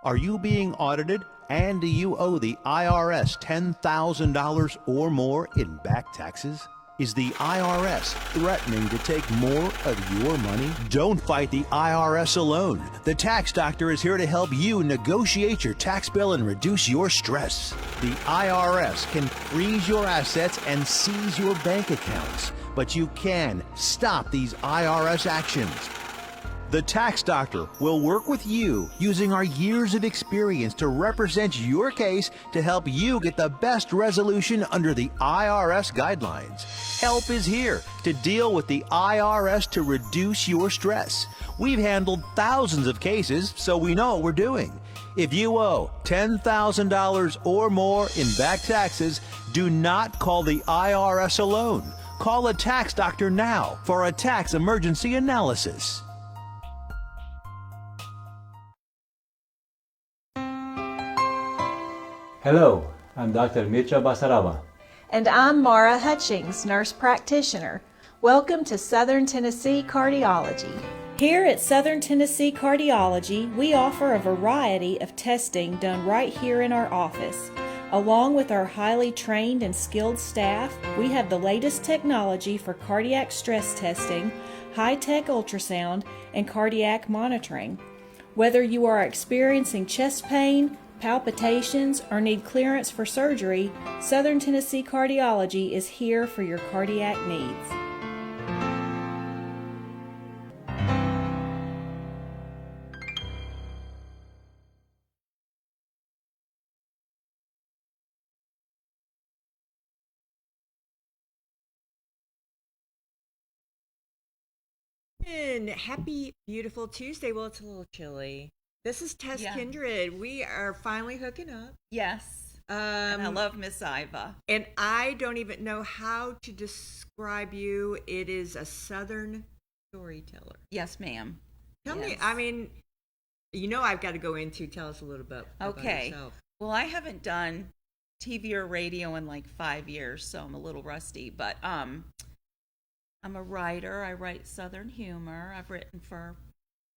Are you being audited and do you owe the IRS $10,000 or more in back taxes? Is the IRS threatening to take more of your money? Don't fight the IRS alone. The Tax Doctor is here to help you negotiate your tax bill and reduce your stress. The IRS can freeze your assets and seize your bank accounts, but you can stop these IRS actions. The Tax Doctor will work with you using our years of experience to represent your case to help you get the best resolution under the IRS guidelines. Help is here to deal with the IRS to reduce your stress. We've handled thousands of cases, so we know what we're doing. If you owe $10,000 or more in back taxes, do not call the IRS alone. Call a Tax Doctor now for a tax emergency analysis. Hello, I'm Dr. Mitra Basaraba. And I'm Mara Hutchings, nurse practitioner. Welcome to Southern Tennessee Cardiology. Here at Southern Tennessee Cardiology, we offer a variety of testing done right here in our office. Along with our highly trained and skilled staff, we have the latest technology for cardiac stress testing, high-tech ultrasound, and cardiac monitoring. Whether you are experiencing chest pain, palpitations, or need clearance for surgery, Southern Tennessee Cardiology is here for your cardiac needs. And happy, beautiful Tuesday. Well, it's a little chilly. This is Tess Kindred. We are finally hooking up. Yes. And I love Miss Iva. And I don't even know how to describe you. It is a Southern storyteller. Yes, ma'am. Tell me, I mean, you know I've got to go into, tell us a little bit about yourself. Well, I haven't done TV or radio in like 5 years, so I'm a little rusty. But I'm a writer. I write Southern humor. I've written for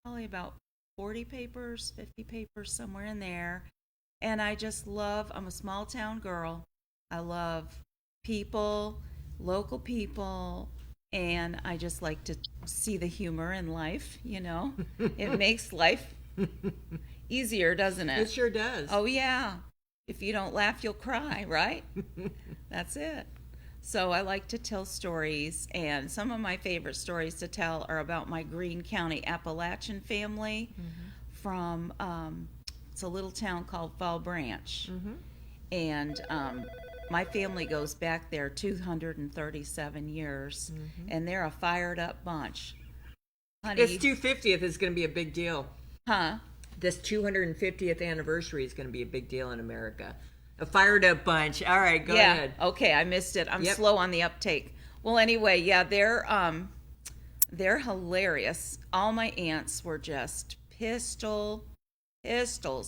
probably about 40 papers, 50 papers, somewhere in there. And I just love, I'm a small town girl. I love people, local people, and I just like to see the humor in life, you know. It makes life easier, doesn't it? It sure does. Oh, yeah. If you don't laugh, you'll cry, right? That's it. So I like to tell stories, and some of my favorite stories to tell are about my Greene County Appalachian family from, it's a little town called Fall Branch. And my family goes back there 237 years, and they're a fired up bunch. Honey, This 250th is going to be a big deal. Huh? This 250th anniversary is going to be a big deal in America. A fired up bunch. All right, go ahead. Okay, I missed it. I'm slow on the uptake. Well, anyway, yeah, they're hilarious. All my aunts were just pistols,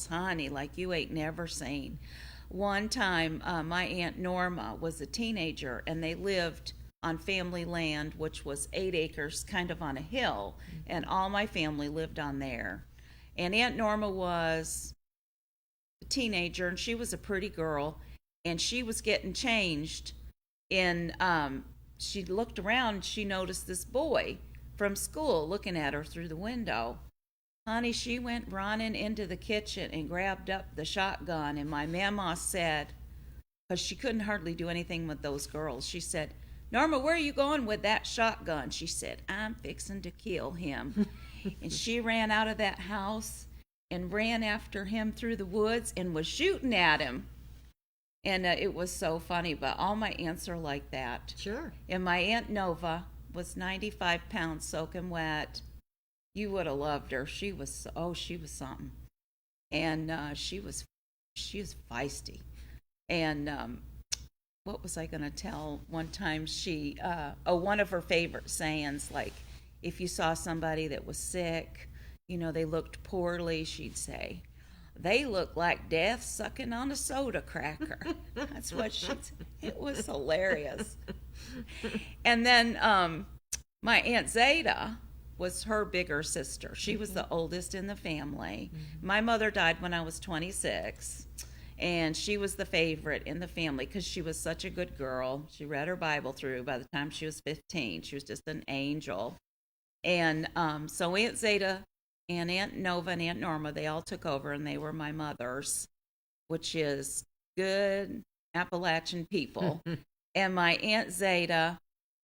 honey, like you ain't never seen. One time, my Aunt Norma was a teenager, and they lived on family land, which was 8 acres, kind of on a hill, and all my family lived on there. And Aunt Norma was a teenager, and she was a pretty girl, and she was getting changed. And she looked around, and she noticed this boy from school looking at her through the window. Honey, she went running into the kitchen and grabbed up the shotgun, and my mama said, because she couldn't hardly do anything with those girls, she said, "Norma, where are you going with that shotgun?" She said, "I'm fixing to kill him." And she ran out of that house and ran after him through the woods and was shooting at him. And it was so funny, but all my aunts are like that. Sure. And my Aunt Nova was 95 pounds soaking wet. You would have loved her. She was something. And she was feisty. And what was I going to tell? One time one of her favorite sayings, like, if you saw somebody that was sick, you know, they looked poorly, she'd say, "They look like death sucking on a soda cracker." That's what she said. It was hilarious. And then my Aunt Zeta, was her bigger sister. She was the oldest in the family. My mother died when I was 26, and she was the favorite in the family because she was such a good girl. She read her Bible through by the time she was 15. She was just an angel. And so Aunt Zeta and Aunt Nova and Aunt Norma, they all took over, and they were my mothers, which is good Appalachian people. And my Aunt Zeta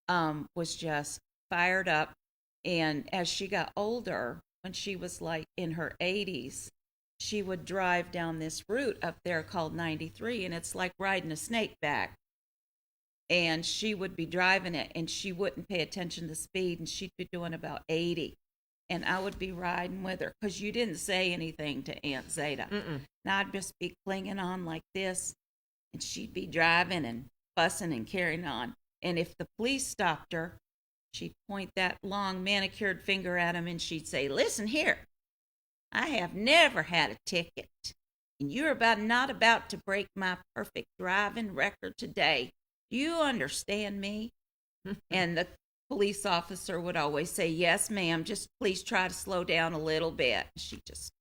was just fired up. And as she got older, when she was like in her 80s, she would drive down this route up there called 93, and it's like riding a snake back. And she would be driving it, and she wouldn't pay attention to speed, and she'd be doing about 80. And I would be riding with her because you didn't say anything to Aunt Zeta. And I'd just be clinging on like this, and she'd be driving and fussing and carrying on. And if the police stopped her, she'd point that long manicured finger at him, and she'd say, "Listen here, I have never had a ticket, and you're not about to break my perfect driving record today. Do you understand me?" And the police officer would always say, "Yes, ma'am, just please try to slow down a little bit." She'd just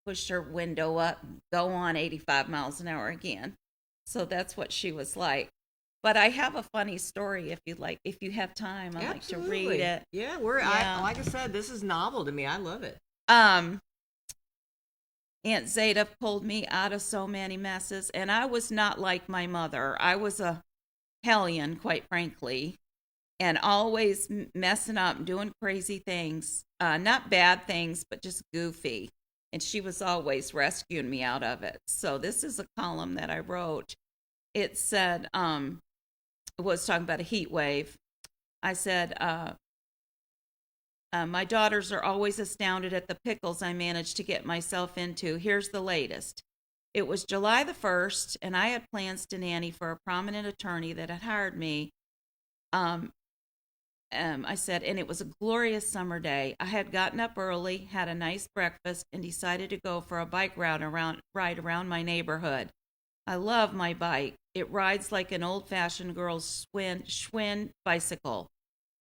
push her window up and go on 85 miles an hour again. So that's what she was like. But I have a funny story if you have time. I like to read it. Yeah, like I said, this is novel to me. I love it. Aunt Zeta pulled me out of so many messes, and I was not like my mother. I was a hellion, quite frankly, and always messing up and doing crazy things. Not bad things, but just goofy. And she was always rescuing me out of it. So this is a column that I wrote. It said, it was talking about a heat wave. I said, my daughters are always astounded at the pickles I managed to get myself into. Here's the latest. It was July the 1st, and I had plans to nanny for a prominent attorney that had hired me. I said, and it was a glorious summer day. I had gotten up early, had a nice breakfast, and decided to go for a bike ride around my neighborhood. I love my bike. It rides like an old-fashioned girl's Schwinn bicycle.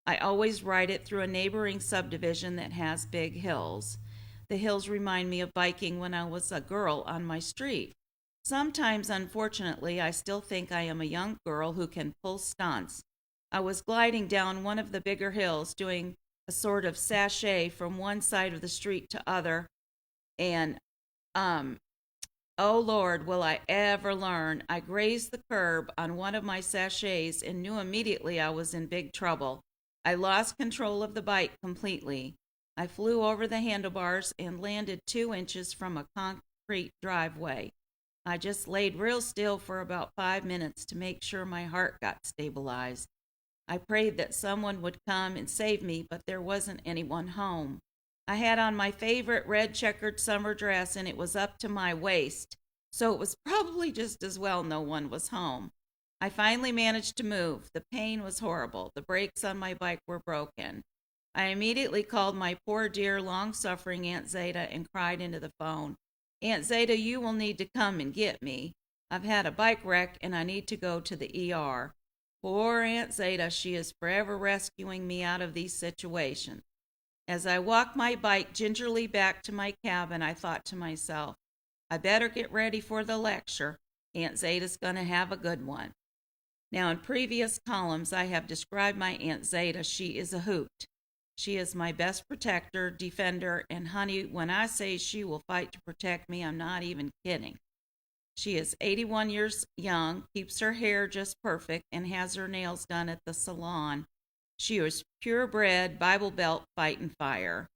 I always ride it through a neighboring subdivision that has big hills. The hills remind me of biking when I was a girl on my street. Sometimes, unfortunately, I still think I am a young girl who can pull stunts. I was gliding down one of the bigger hills, doing a sort of sashay from one side of the street to other, and oh Lord, will I ever learn? I grazed the curb on one of my sachets and knew immediately I was in big trouble. I lost control of the bike completely. I flew over the handlebars and landed 2 inches from a concrete driveway. I just laid real still for about 5 minutes to make sure my heart got stabilized. I prayed that someone would come and save me, but there wasn't anyone home. I had on my favorite red checkered summer dress, and it was up to my waist, so it was probably just as well no one was home. I finally managed to move. The pain was horrible. The brakes on my bike were broken. I immediately called my poor dear long-suffering Aunt Zeta and cried into the phone. "Aunt Zeta, you will need to come and get me. I've had a bike wreck and I need to go to the ER. Poor Aunt Zeta, she is forever rescuing me out of these situations." As I walked my bike gingerly back to my cabin, I thought to myself, I better get ready for the lecture. Aunt Zeta's going to have a good one. Now, in previous columns, I have described my Aunt Zeta. She is a hoot. She is my best protector, defender, and honey, when I say she will fight to protect me, I'm not even kidding. She is 81 years young, keeps her hair just perfect, and has her nails done at the salon. She is purebred, Bible Belt, fighting fire.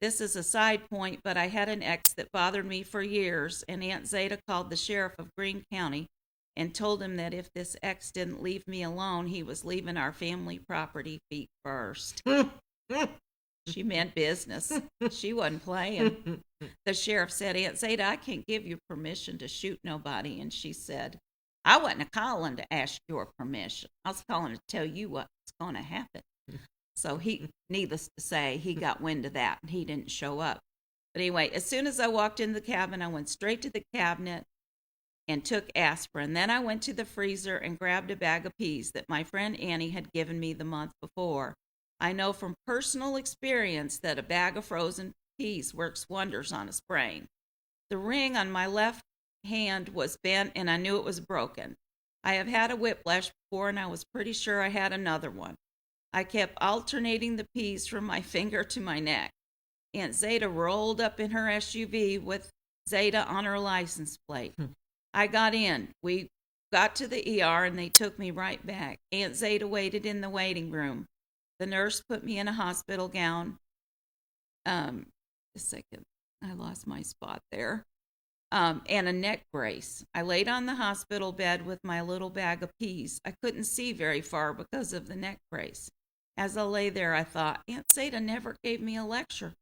This is a side point, but I had an ex that bothered me for years, and Aunt Zeta called the sheriff of Greene County and told him that if this ex didn't leave me alone, he was leaving our family property feet first. She meant business. She wasn't playing. The sheriff said, "Aunt Zeta, I can't give you permission to shoot nobody." And she said, "I wasn't calling to ask your permission. I was calling to tell you what's going to happen." So he, needless to say, he got wind of that and he didn't show up. But anyway, as soon as I walked into the cabin, I went straight to the cabinet and took aspirin. Then I went to the freezer and grabbed a bag of peas that my friend Annie had given me the month before. I know from personal experience that a bag of frozen peas works wonders on a sprain. The ring on my left hand was bent and I knew it was broken. I have had a whiplash before and I was pretty sure I had another one. I kept alternating the peas from my finger to my neck. Aunt Zeta rolled up in her SUV with Zeta on her license plate. I got in. We got to the ER and they took me right back. Aunt Zeta waited in the waiting room. The nurse put me in a hospital gown. A second, I lost my spot there. And a neck brace. I laid on the hospital bed with my little bag of peas. I couldn't see very far because of the neck brace. As I lay there, I thought, Aunt Zeta never gave me a lecture.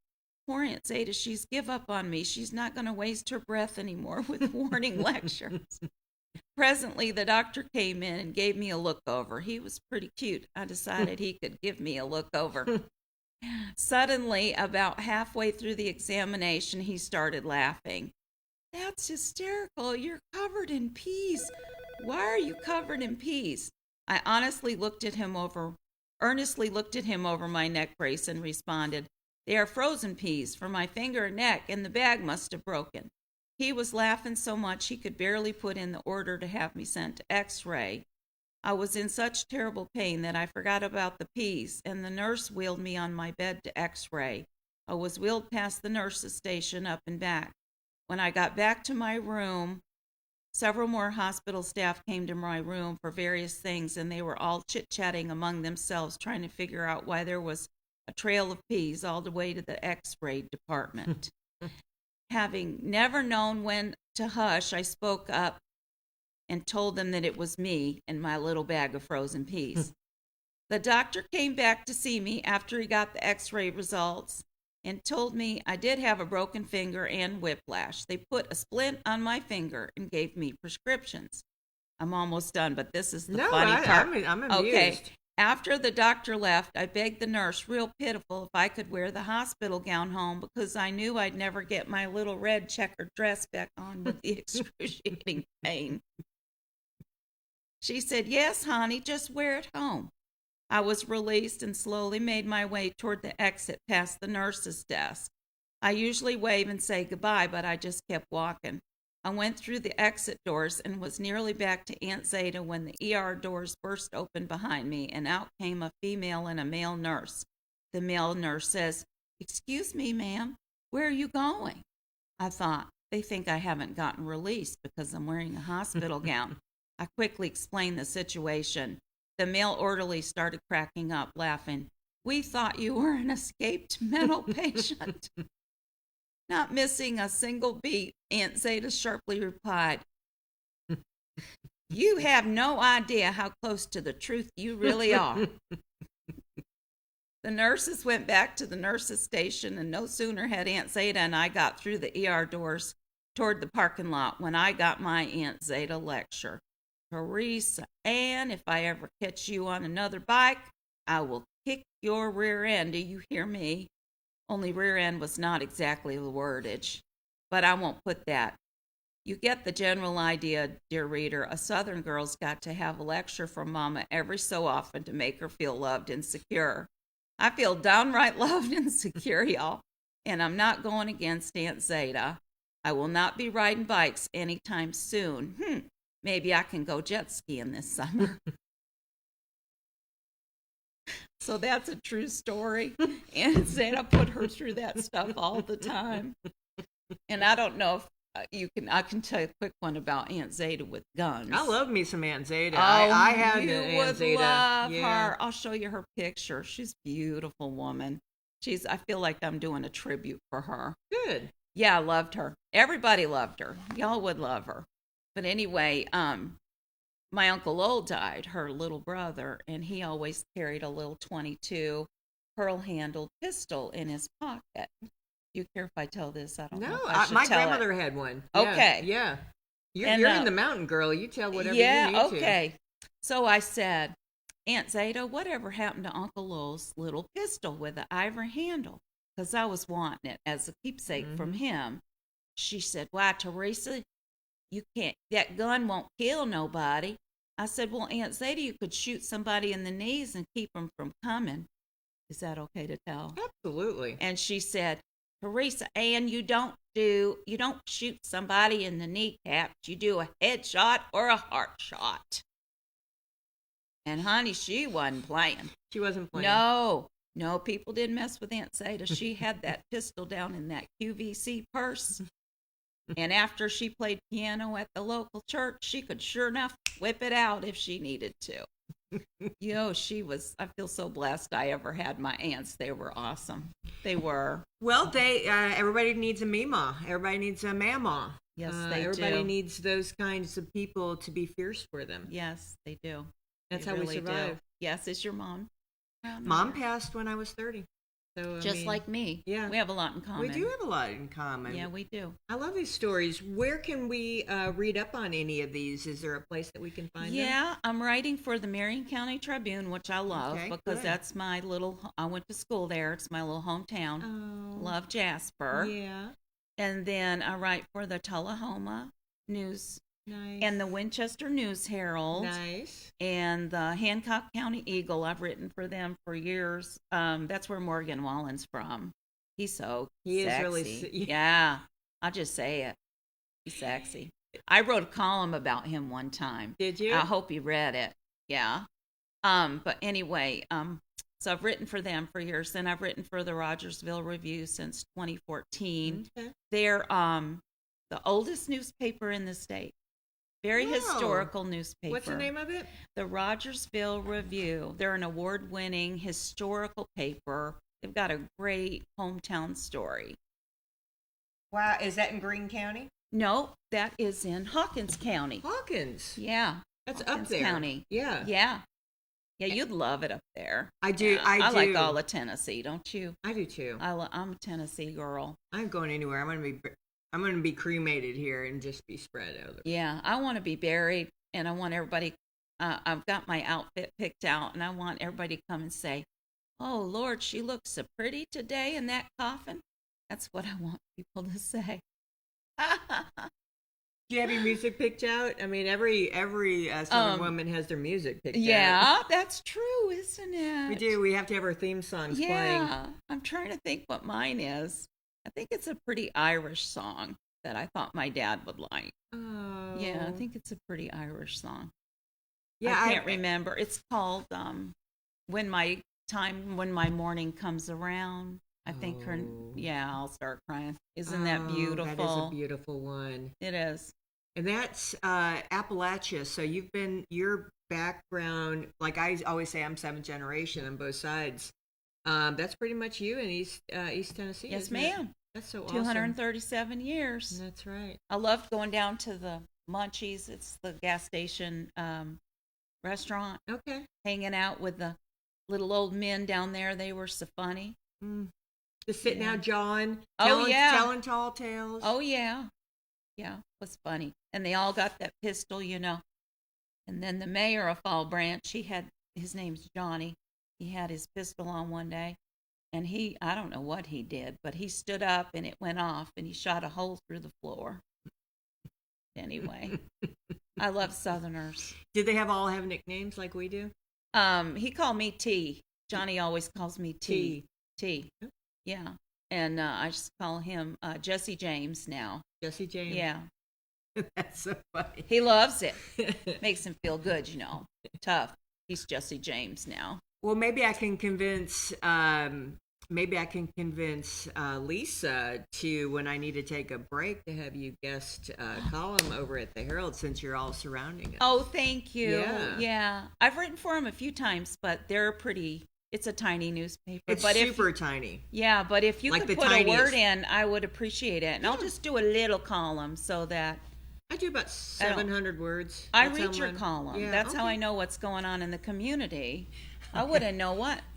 Poor Aunt Zeta, she's give up on me. She's not going to waste her breath anymore with warning lectures. Presently, the doctor came in and gave me a look over. He was pretty cute. I decided he could give me a look over. Suddenly, about halfway through the examination, he started laughing. That's hysterical. You're covered in peas. Why are you covered in peas? I earnestly looked at him over my neck brace and responded, they are frozen peas for my finger and neck, and the bag must have broken. He was laughing so much he could barely put in the order to have me sent to X-ray. I was in such terrible pain that I forgot about the peas, and the nurse wheeled me on my bed to X-ray. I was wheeled past the nurse's station up and back. When I got back to my room, several more hospital staff came to my room for various things, and they were all chit-chatting among themselves, trying to figure out why there was a trail of peas all the way to the X-ray department. Having never known when to hush, I spoke up and told them that it was me and my little bag of frozen peas. The doctor came back to see me after he got the X-ray results and told me I did have a broken finger and whiplash. They put a splint on my finger and gave me prescriptions. I'm almost done, but this is the funny part. I'm amused. Okay. After the doctor left, I begged the nurse, real pitiful, if I could wear the hospital gown home because I knew I'd never get my little red checkered dress back on with the excruciating pain. She said, yes, honey, just wear it home. I was released and slowly made my way toward the exit past the nurse's desk. I usually wave and say goodbye, but I just kept walking. I went through the exit doors and was nearly back to Aunt Zeta when the ER doors burst open behind me, and out came a female and a male nurse. The male nurse says, excuse me, ma'am, where are you going? I thought, they think I haven't gotten released because I'm wearing a hospital gown. I quickly explained the situation. The male orderly started cracking up, laughing. We thought you were an escaped mental patient. Not missing a single beat, Aunt Zeta sharply replied, you have no idea how close to the truth you really are. The nurses went back to the nurses' station, and no sooner had Aunt Zeta and I got through the ER doors toward the parking lot when I got my Aunt Zeta lecture. Teresa Ann, if I ever catch you on another bike, I will kick your rear end. Do you hear me? Only rear end was not exactly the wordage, but I won't put that. You get the general idea, dear reader. A Southern girl's got to have a lecture from Mama every so often to make her feel loved and secure. I feel downright loved and secure, y'all, and I'm not going against Aunt Zeta. I will not be riding bikes anytime soon. Maybe I can go jet skiing this summer. So that's a true story. And Zeta put her through that stuff all the time. And I don't know if I can tell you a quick one about Aunt Zeta with guns. I love me some Aunt Zeta. Oh, I had an you Aunt would Zeta. love her. I'll show you her picture. She's a beautiful woman. I feel like I'm doing a tribute for her. Good. Yeah, I loved her. Everybody loved her. Y'all would love her. But anyway, my Uncle Lowell died, her little brother, and he always carried a little .22 pearl-handled pistol in his pocket. You care if I tell this? I don't know. If My grandmother had one. Okay. Yeah. You're And, in the mountain, girl. You tell whatever you need to. Okay. So I said, Aunt Zeta, whatever happened to Uncle Lowell's little pistol with the ivory handle? Because I was wanting it as a keepsake from him. She said, why, Teresa, you can't, that gun won't kill nobody. I said, well, Aunt Zeta, you could shoot somebody in the knees and keep them from coming. Is that okay to tell? Absolutely. And she said, Teresa Ann, you don't shoot somebody in the kneecaps. You do a headshot or a heart shot. And honey, she wasn't playing. She wasn't playing. No, people didn't mess with Aunt Seda. She had that pistol down in that QVC purse. And after she played piano at the local church, she could sure enough whip it out if she needed to. I feel so blessed I ever had my aunts. They were awesome. They were. Well, everybody needs a Mima. Everybody needs a Mama. Yes, they do. Everybody needs those kinds of people to be fierce for them. Yes, they do. That's they how really we survive. do. Yes, is your mom? Mom passed when I was 30. So Just like me. Yeah. We have a lot in common. We do have a lot in common. Yeah, we do. I love these stories. Where can we read up on any of these? Is there a place that we can find them? Yeah, I'm writing for the Marion County Tribune, which I love Okay, because good. that's my I went to school there. It's my little hometown. Oh. Love Jasper. Yeah. And then I write for the Tullahoma News Nice. and the Winchester News Herald. Nice. And the Hancock County Eagle. I've written for them for years. That's where Morgan Wallen's from. He's so He sexy. is really Yeah, I'll just say it. He's sexy. I wrote a column about him one time. Did you? I hope you read it. Yeah. But anyway, so I've written for them for years. Then I've written for the Rogersville Review since 2014. Okay. They're the oldest newspaper in the state. Very Wow. historical newspaper. What's the name of it? The Rogersville Review. They're an award-winning historical paper. They've got a great hometown story. Wow. Is that in Greene County? No, that is in Hawkins County. Hawkins. Yeah. That's Hawkins up there. County. Yeah. Yeah. Yeah, you'd love it up there. I do. Yeah, I do. like all of Tennessee, don't you? I do too. I'm a Tennessee girl. I'm going anywhere. I'm gonna be cremated here and just be spread out. Yeah, I want to be buried, and I want everybody. I've got my outfit picked out, and I want everybody to come and say, "Oh Lord, she looks so pretty today in that coffin." That's what I want people to say. Do you have your music picked out? I mean, every Southern woman has their music picked out. Yeah, that's true, isn't it? We do. We have to have our theme songs playing. Yeah, I'm trying to think what mine is. I think it's a pretty Irish song that I thought my dad would like. Oh. Yeah, I think it's a pretty Irish song. Yeah, I can't remember. It's called When My Morning Comes Around. I think I'll start crying. Isn't that beautiful? That is a beautiful one. It is. And that's Appalachia. So your background, like I always say, I'm 7th generation on both sides. That's pretty much you in East Tennessee. Yes, isn't it? ma'am. That's so awesome. 237 years. That's right. I loved going down to the Munchies. It's the gas station restaurant. Okay. Hanging out with the little old men down there. They were so funny. Just sitting out jawing. Oh, yeah. Telling tall tales. Oh, yeah. Yeah, it was funny. And they all got that pistol, you know. And then the mayor of Fall Branch, his name's Johnny. He had his pistol on one day. And I don't know what he did, but he stood up and it went off and he shot a hole through the floor. Anyway, I love Southerners. Did they all have nicknames like we do? He called me T. Johnny always calls me T. T. Yeah. And I just call him Jesse James now. Jesse James? Yeah. That's so funny. He loves it. Makes him feel good, you know. Tough. He's Jesse James now. Well, maybe I can convince Lisa to, when I need to take a break, to have you guest column over at the Herald, since you're all surrounding us. Oh, thank you. Yeah. Yeah. I've written for him a few times, but it's a tiny newspaper. It's but super tiny. Yeah, but if you Like could the put tiniest. a word in, I would appreciate it. And I'll just do a little column so that I do about 700 words. I That's read how your mine- column. Yeah, That's how okay. I know what's going on in the community. I wouldn't know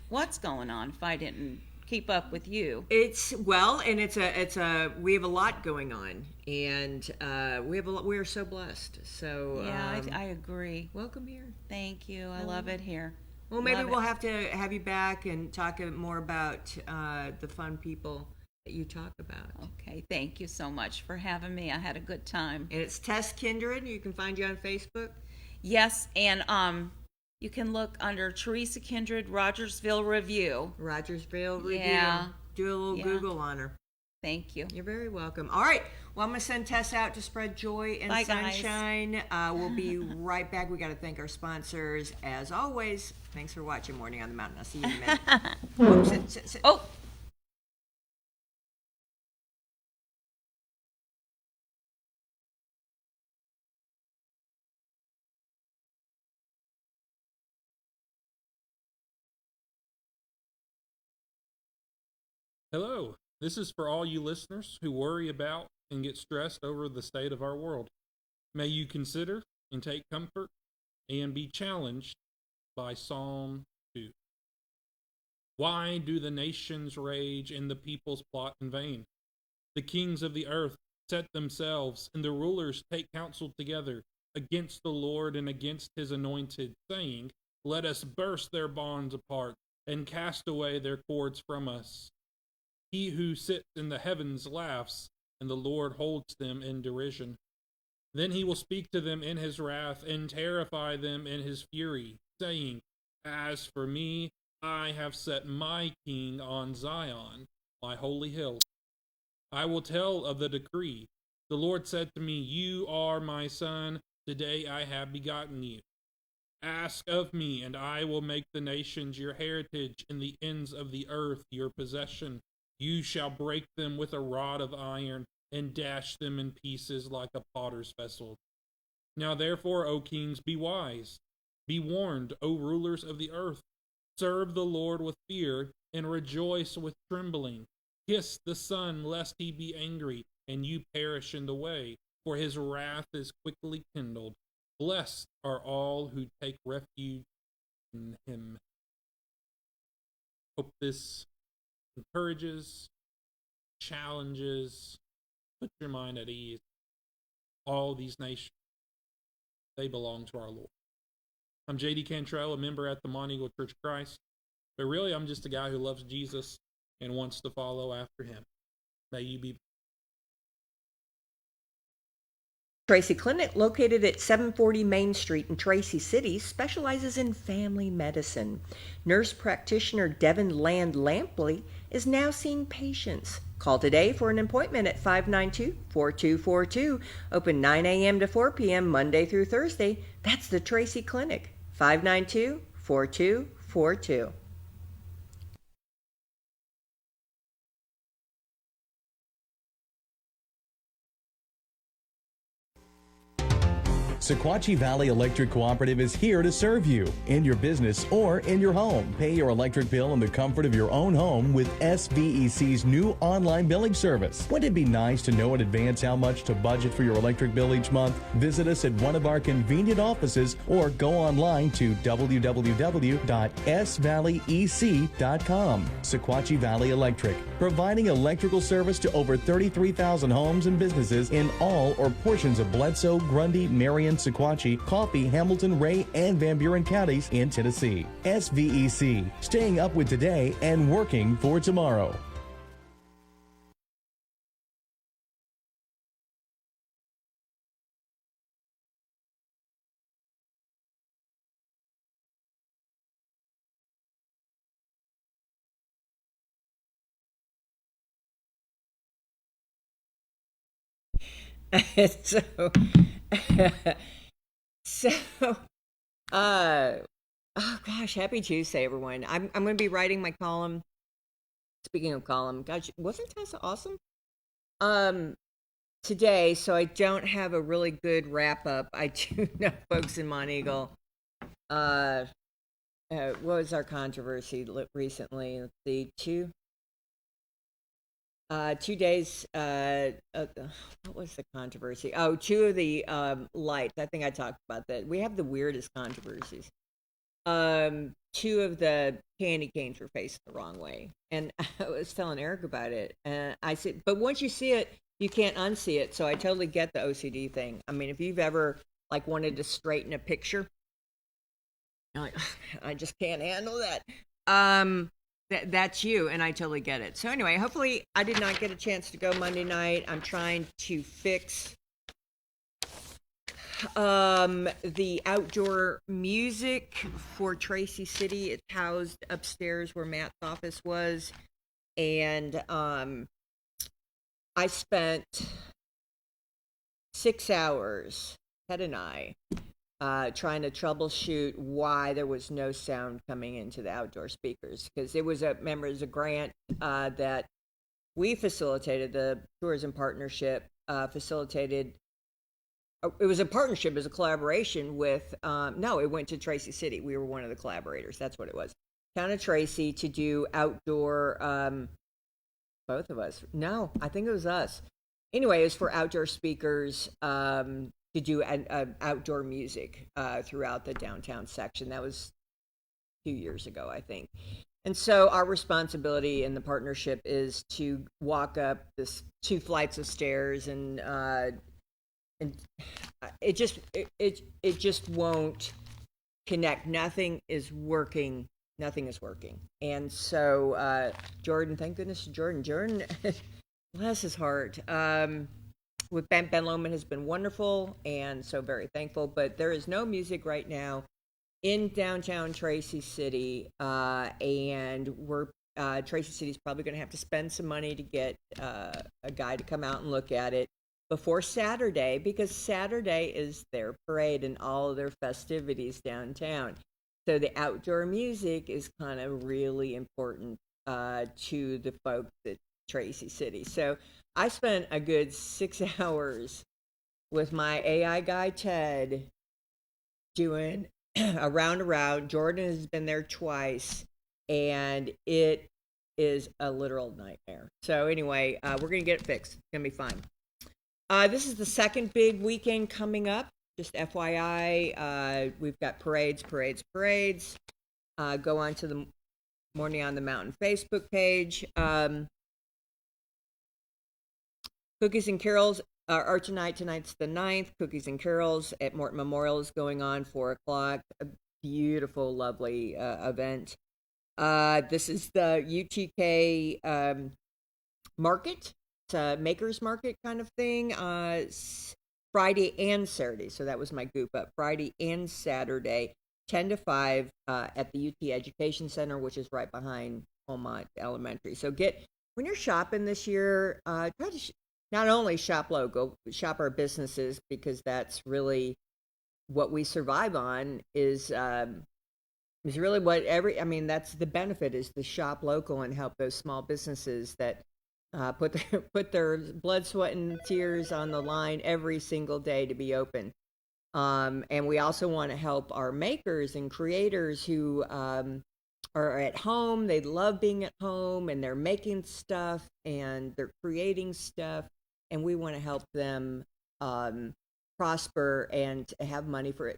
what's going on if I didn't keep up with you. We have a lot going on, and we are so blessed. So Yeah, I agree. welcome here. Thank you. I love it here. Well, maybe Love it. we'll have to have you back and talk more about the fun people that you talk about. Okay, thank you so much for having me. I had a good time. And it's Tess Kindred. You can find you on Facebook. Yes, and You can look under Teresa Kindred Rogersville Review. Rogersville Review. Yeah. Do a little Yeah. Google on her. Thank you. You're very welcome. All right. Well, I'm going to send Tess out to spread joy and Bye, guys. sunshine. We'll be right back. We got to thank our sponsors. As always, thanks for watching Morning on the Mountain. I'll see you in a minute. Oh, sit. Oh, Hello, this is for all you listeners who worry about and get stressed over the state of our world. May you consider and take comfort and be challenged by Psalm 2. Why do the nations rage and the peoples plot in vain? The kings of the earth set themselves, and the rulers take counsel together against the Lord and against his anointed, saying, Let us burst their bonds apart and cast away their cords from us. He who sits in the heavens laughs, and the Lord holds them in derision. Then he will speak to them in his wrath and terrify them in his fury, saying, As for me, I have set my king on Zion, my holy hill. I will tell of the decree. The Lord said to me, You are my son, today I have begotten you. Ask of me, and I will make the nations your heritage, and the ends of the earth your possession. You shall break them with a rod of iron, and dash them in pieces like a potter's vessel. Now therefore, O kings, be wise. Be warned, O rulers of the earth. Serve the Lord with fear, and rejoice with trembling. Kiss the Son, lest he be angry, and you perish in the way, for his wrath is quickly kindled. Blessed are all who take refuge in him. Hope this encourages, challenges, put your mind at ease. All these nations, they belong to our Lord. I'm J.D. Cantrell, a member at the Mont Eagle Church of Christ, but really I'm just a guy who loves Jesus and wants to follow after him. May you be. Tracy Clinic, located at 740 Main Street in Tracy City, specializes in family medicine. Nurse practitioner Devin Land Lampley is now seeing patients. Call today for an appointment at 592-4242. Open 9 a.m. to 4 p.m. Monday through Thursday. That's the Tracy Clinic. 592-4242. Sequatchie Valley Electric Cooperative is here to serve you in your business or in your home. Pay your electric bill in the comfort of your own home with SVEC's new online billing service. Wouldn't it be nice to know in advance how much to budget for your electric bill each month? Visit us at one of our convenient offices or go online to www.svalleyec.com. Sequatchie Valley Electric, providing electrical service to over 33,000 homes and businesses in all or portions of Bledsoe, Grundy, Marion, Sequatchie, Coffee, Hamilton, Ray, and Van Buren counties in Tennessee. SVEC, staying up with today and working for tomorrow. so, so, oh gosh, happy Tuesday, everyone. I'm going to be writing my column. Speaking of column, gosh, wasn't Tessa awesome? Today, so I don't have a really good wrap up. I do know folks in Mont Eagle. What was our controversy recently? Let's see, 2 days. What was the controversy? Oh, 2 of the lights. I think I talked about that. We have the weirdest controversies. 2 of the candy canes were facing the wrong way, and I was telling Eric about it. And I said, but once you see it, you can't unsee it. So I totally get the OCD thing. I mean, if you've ever like wanted to straighten a picture, you're like, I just can't handle that. That's you, and I totally get it. So anyway, hopefully I did not get a chance to go Monday night. I'm trying to fix the outdoor music for Tracy City. It's housed upstairs where Matt's office was. And I spent 6 hours, Ted and I, trying to troubleshoot why there was no sound coming into the outdoor speakers. Because it was a grant that we facilitated, the tourism partnership facilitated. It was a partnership, it was a collaboration with, no, it went to Tracy City. We were one of the collaborators. That's what it was. Town of Tracy to do outdoor, both of us. No, I think it was us. Anyway, it was for outdoor speakers to do outdoor music throughout the downtown section. That was 2 years ago, I think. And so our responsibility in the partnership is to walk up this 2 flights of stairs and it just won't connect. Nothing is working. And so Jordan, thank goodness Jordan bless his heart, with Ben Loman has been wonderful, and so very thankful. But there is no music right now in downtown Tracy City, and Tracy City's probably going to have to spend some money to get a guy to come out and look at it before Saturday, because Saturday is their parade and all of their festivities downtown. So the outdoor music is kind of really important to the folks at Tracy City. So I spent a good 6 hours with my AI guy, Ted, doing a round. Jordan has been there twice, and it is a literal nightmare. So anyway, we're going to get it fixed. It's going to be fine. This is the second big weekend coming up. Just FYI, we've got parades. Go on to the Morning on the Mountain Facebook page. Cookies and Carols are tonight. Tonight's the 9th. Cookies and Carols at Morton Memorial is going on 4 o'clock. A beautiful, lovely event. This is the UTK market. It's a maker's market kind of thing. Friday and Saturday. So that was my goop up. Friday and Saturday, 10 to 5 at the UT Education Center, which is right behind Beaumont Elementary. So when you're shopping this year, try to not only shop local, but shop our businesses, because that's really what we survive on is really what that's the benefit, is to shop local and help those small businesses that put their blood, sweat, and tears on the line every single day to be open. And we also want to help our makers and creators who are at home. They love being at home, and they're making stuff and they're creating stuff, and we want to help them prosper and have money for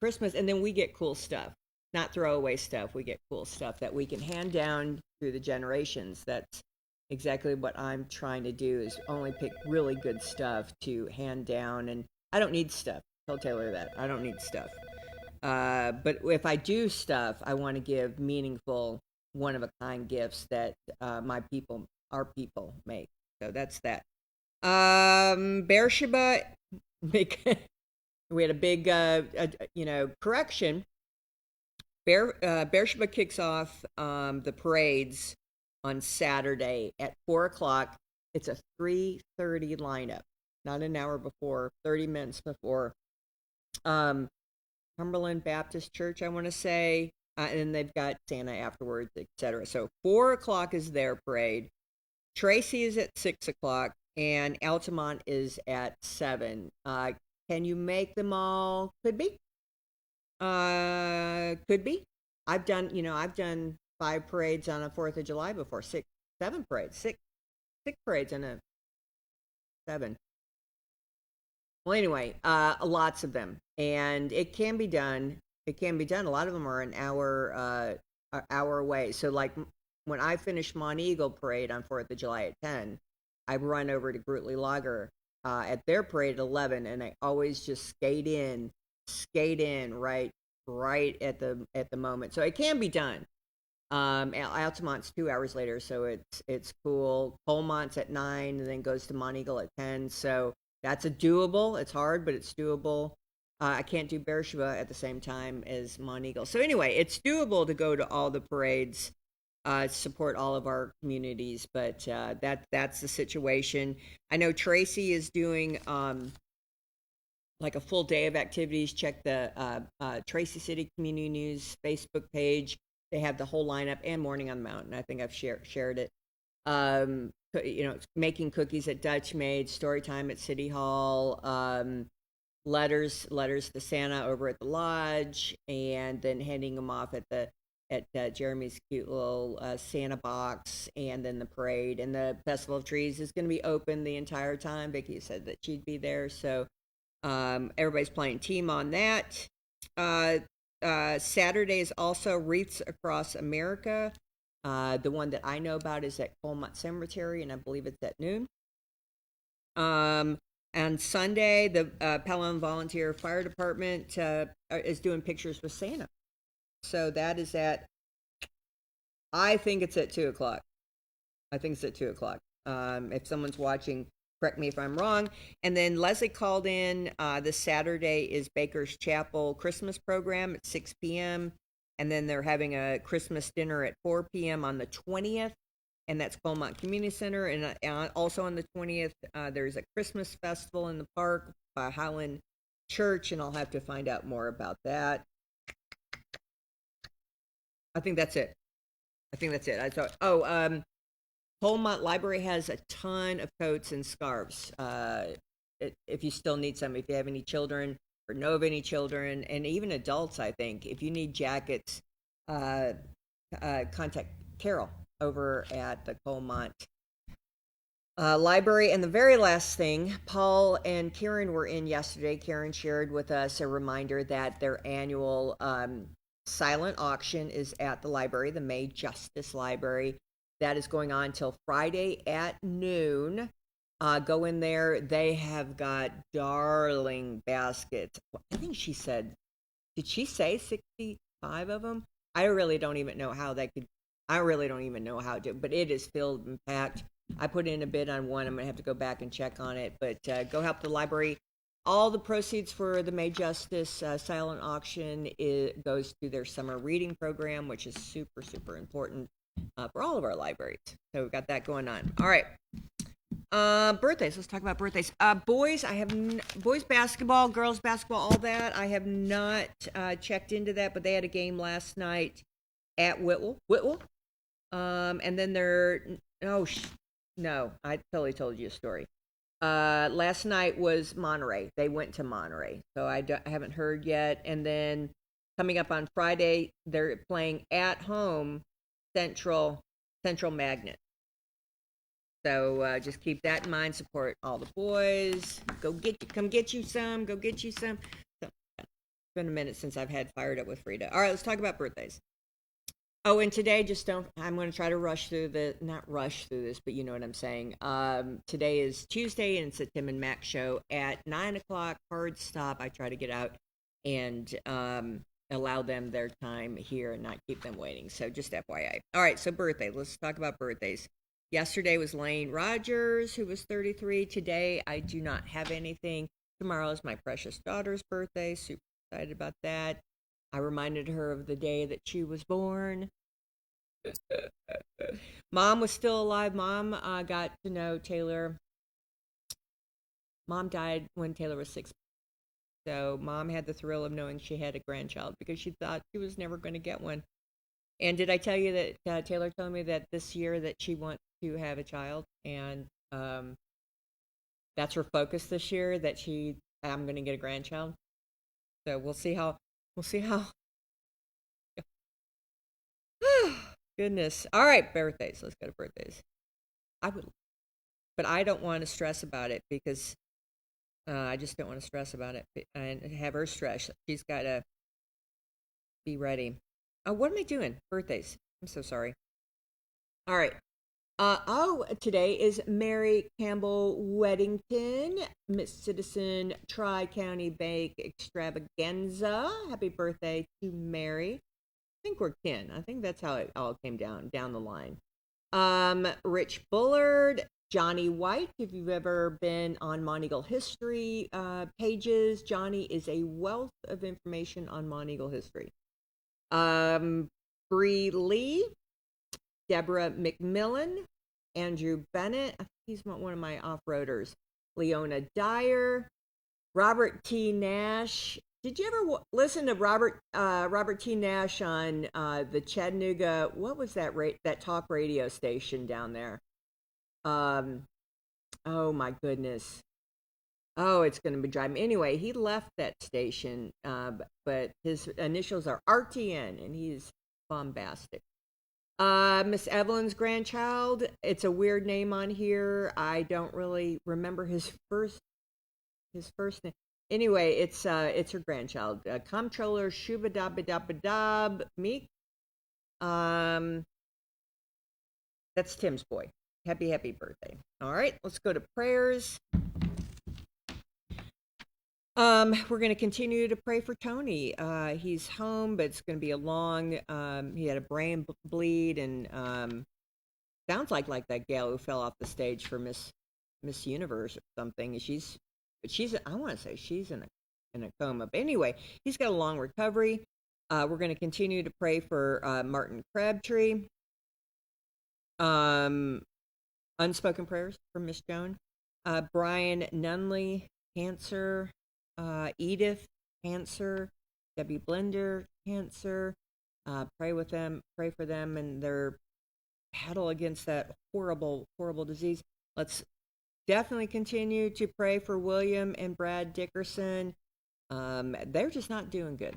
Christmas. And then we get cool stuff, not throwaway stuff. We get cool stuff that we can hand down through the generations. That's exactly what I'm trying to do, is only pick really good stuff to hand down. And I don't need stuff. Tell Taylor that. I don't need stuff. But if I do stuff, I want to give meaningful, one-of-a-kind gifts that our people make. So that's that. Beersheba, we had a big, correction. Beersheba kicks off the parades on Saturday at 4 o'clock. It's a 3:30 lineup, not an hour before, 30 minutes before. Cumberland Baptist Church, I want to say, and then they've got Santa afterwards, etc. So 4 o'clock is their parade. Tracy is at 6 o'clock, and Altamont is at 7. Can you make them all? Could be. Could be. I've done 5 parades on a 4th of July before. 6 parades on a 7. Well, anyway, lots of them, and it can be done. A lot of them are an hour away. So, like when I finish Mont Eagle parade on 4th of July at 10, I run over to Grootley Lager at their parade at 11, and I always just skate in right at the moment. So it can be done. Altamont's 2 hours later, so it's cool. Colmont's at 9, and then goes to Mont Eagle at 10. So That's a doable. It's hard, but it's doable. I can't do Beersheba at the same time as Monteagle. So anyway, it's doable to go to all the parades, support all of our communities, but that's the situation. I know Tracy is doing like a full day of activities. Check the Tracy City Community News Facebook page. They have the whole lineup, and Morning on the Mountain. I think I've shared it. Making cookies at Dutch Maid, story time at City Hall, letters to Santa over at the lodge, and then handing them off at Jeremy's cute little Santa box, and then the parade. And the Festival of Trees is going to be open the entire time. Vicki said that she'd be there, so everybody's playing team on that. Saturday is also Wreaths Across America. The one that I know about is at Colmont Cemetery, and I believe it's at noon. And Sunday, the Pelham Volunteer Fire Department is doing pictures with Santa. So that is I think it's at 2 o'clock. I think it's at 2 o'clock. If someone's watching, correct me if I'm wrong. And then Leslie called in. This Saturday is Baker's Chapel Christmas program at 6 p.m. And then they're having a Christmas dinner at 4 p.m. on the 20th. And that's Beaumont Community Center. And also on the 20th, there's a Christmas festival in the park by Highland Church. And I'll have to find out more about that. I think that's it. I thought, Beaumont Library has a ton of coats and scarves. If you still need some, if you have any children or know of any children, and even adults, I think, if you need jackets, contact Carol over at the Beaumont Library. And the very last thing, Paul and Karen were in yesterday. Karen shared with us a reminder that their annual silent auction is at the library, the May Justice Library. That is going on till Friday at noon. Go in there. They have got darling baskets. I think she said, did she say 65 of them? I really don't even know how to, but it is filled and packed. I put in a bid on one. I'm going to have to go back and check on it, but go help the library. All the proceeds for the May Justice silent auction goes to their summer reading program, which is super, super important for all of our libraries. So we've got that going on. All right. Birthdays. Let's talk about birthdays. Boys, I have boys basketball, girls basketball, all that. I have not checked into that, but they had a game last night at Whitwell. And then no, I totally told you a story. Last night was Monterey. They went to Monterey, so I haven't heard yet. And then coming up on Friday, they're playing at home Central Magnet. So just keep that in mind. Support all the boys. Come get you some. Go get you some. So, it's been a minute since I've had Fired Up with Frida. All right, let's talk about birthdays. Oh, and today, I'm going to try to not rush through this, but you know what I'm saying. Today is Tuesday, and it's a Tim and Mac show at 9 o'clock, hard stop. I try to get out and allow them their time here and not keep them waiting. So just FYI. All right, so birthday. Let's talk about birthdays. Yesterday was Lane Rogers, who was 33. Today, I do not have anything. Tomorrow is my precious daughter's birthday. Super excited about that. I reminded her of the day that she was born. Mom was still alive. Mom got to know Taylor. Mom died when Taylor was 6. So Mom had the thrill of knowing she had a grandchild because she thought she was never going to get one. And did I tell you that Taylor told me that this year that she wants to have a child, and that's her focus this year, that I'm going to get a grandchild. So we'll see how. Goodness. All right, birthdays. Let's go to birthdays. But I don't want to stress about it because I just don't want to stress about it and have her stress. She's got to be ready. What am I doing? Birthdays. I'm so sorry. All right. Today is Mary Campbell Weddington, Miss Citizen Tri-County Bake Extravaganza. Happy birthday to Mary. I think we're kin. I think that's how it all came down the line. Rich Bullard, Johnny White, if you've ever been on Monteagle history pages, Johnny is a wealth of information on Monteagle history. Bree Lee, Deborah McMillan, Andrew Bennett, I think he's one of my off-roaders, Leona Dyer, Robert T. Nash. Did you ever listen to Robert T. Nash on the Chattanooga, what was that talk radio station down there? Oh my goodness. Oh, it's going to be driving. Anyway, he left that station, but his initials are RTN, and he's bombastic. Miss Evelyn's grandchild. It's a weird name on here. I don't really remember his first name. Anyway, it's her grandchild. Comptroller Shubadabadabadab Meek. That's Tim's boy. Happy birthday. All right, let's go to prayers. We're going to continue to pray for Tony. He's home, but it's going to be a long, he had a brain bleed, and sounds like that gal who fell off the stage for Miss Universe or something. She's I want to say she's in a coma. But anyway, he's got a long recovery. We're going to continue to pray for Martin Crabtree. Unspoken prayers for Miss Joan. Brian Nunley, cancer. Edith, cancer. Debbie Blender, cancer. Pray with them, pray for them and their battle against that horrible disease. Let's definitely continue to pray for William and Brad Dickerson. They're just not doing good.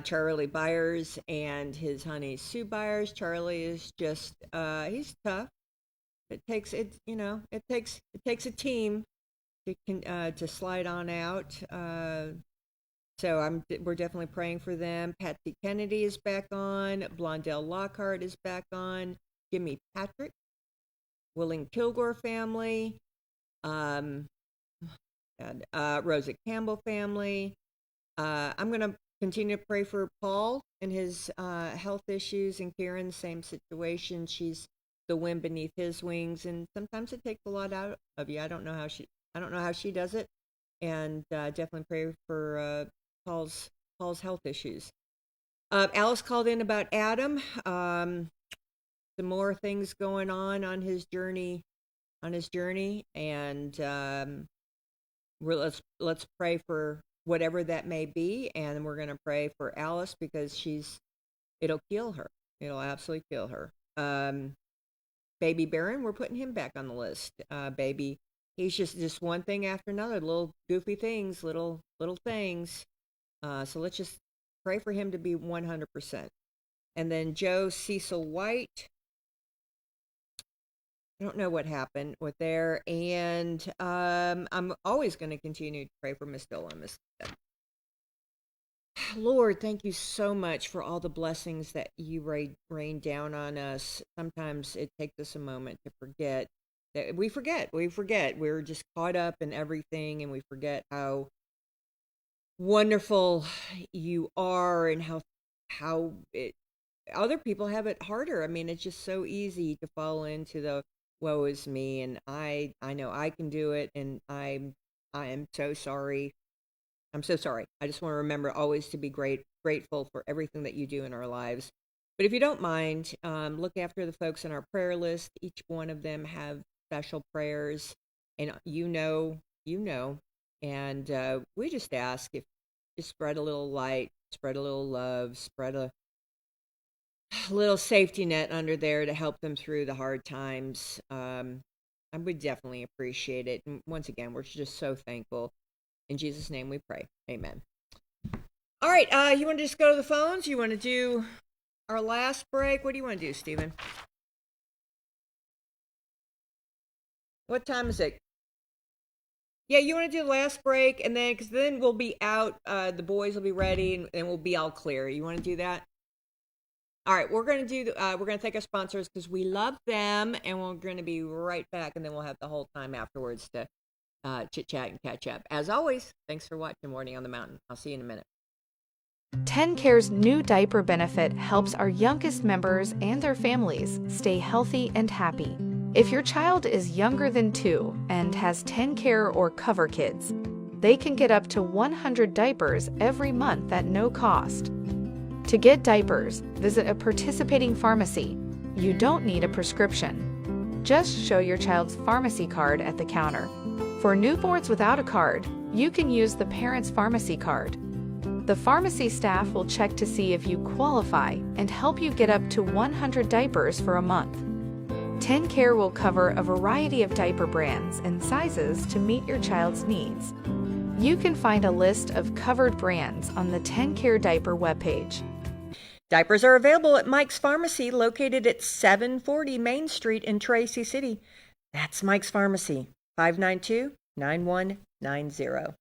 Charlie Byers and his honey Sue Byers. Charlie is just he's tough. It takes a team to slide on out. So we're definitely praying for them. Patsy Kennedy is back on. Blondell Lockhart is back on. Jimmy Patrick, Willing Kilgore family, Rosa Campbell family. I'm going to continue to pray for Paul and his health issues, and Karen, same situation. She's the wind beneath his wings, and sometimes it takes a lot out of you. I don't know how she does it, and definitely pray for Paul's health issues. Alice called in about Adam. Some more things going on his journey, and let's pray for whatever that may be, and we're going to pray for Alice because it'll kill her. It'll absolutely kill her. Baby Barron, we're putting him back on the list. Baby, he's just one thing after another, little goofy things, little things. So let's just pray for him to be 100%. And then Joe Cecil White. I don't know what happened with there. And I'm always going to continue to pray for Miss Dilla and Miss Linda. Lord, thank you so much for all the blessings that you rain down on us. Sometimes it takes us a moment to forget. We forget. We're just caught up in everything, and we forget how wonderful you are and how other people have it harder. I mean, it's just so easy to fall into the woe is me, and I know I can do it, and I am so sorry. I'm so sorry. I just want to remember always to be grateful for everything that you do in our lives. But if you don't mind, look after the folks on our prayer list. Each one of them have special prayers, and you know, and we just ask if you spread a little light, spread a little love, spread a little safety net under there to help them through the hard times. I would definitely appreciate it. And once again, we're just so thankful. In Jesus' name we pray. Amen. All right, you want to just go to the phones? You want to do our last break? What do you want to do, Stephen? What time is it? Yeah, you want to do the last break, and then because then we'll be out. The boys will be ready, and we'll be all clear. You want to do that? All right, we're going to thank our sponsors because we love them, and we're going to be right back, and then we'll have the whole time afterwards to chit chat and catch up. As always, thanks for watching Morning on the Mountain. I'll see you in a minute. 10Care's new diaper benefit helps our youngest members and their families stay healthy and happy. If your child is younger than 2 and has 10Care or Cover Kids, they can get up to 100 diapers every month at no cost. To get diapers, visit a participating pharmacy. You don't need a prescription. Just show your child's pharmacy card at the counter. For newborns without a card, you can use the parent's pharmacy card. The pharmacy staff will check to see if you qualify and help you get up to 100 diapers for a month. 10Care will cover a variety of diaper brands and sizes to meet your child's needs. You can find a list of covered brands on the 10Care diaper webpage. Diapers are available at Mike's Pharmacy, located at 740 Main Street in Tracy City. That's Mike's Pharmacy, 592-9190.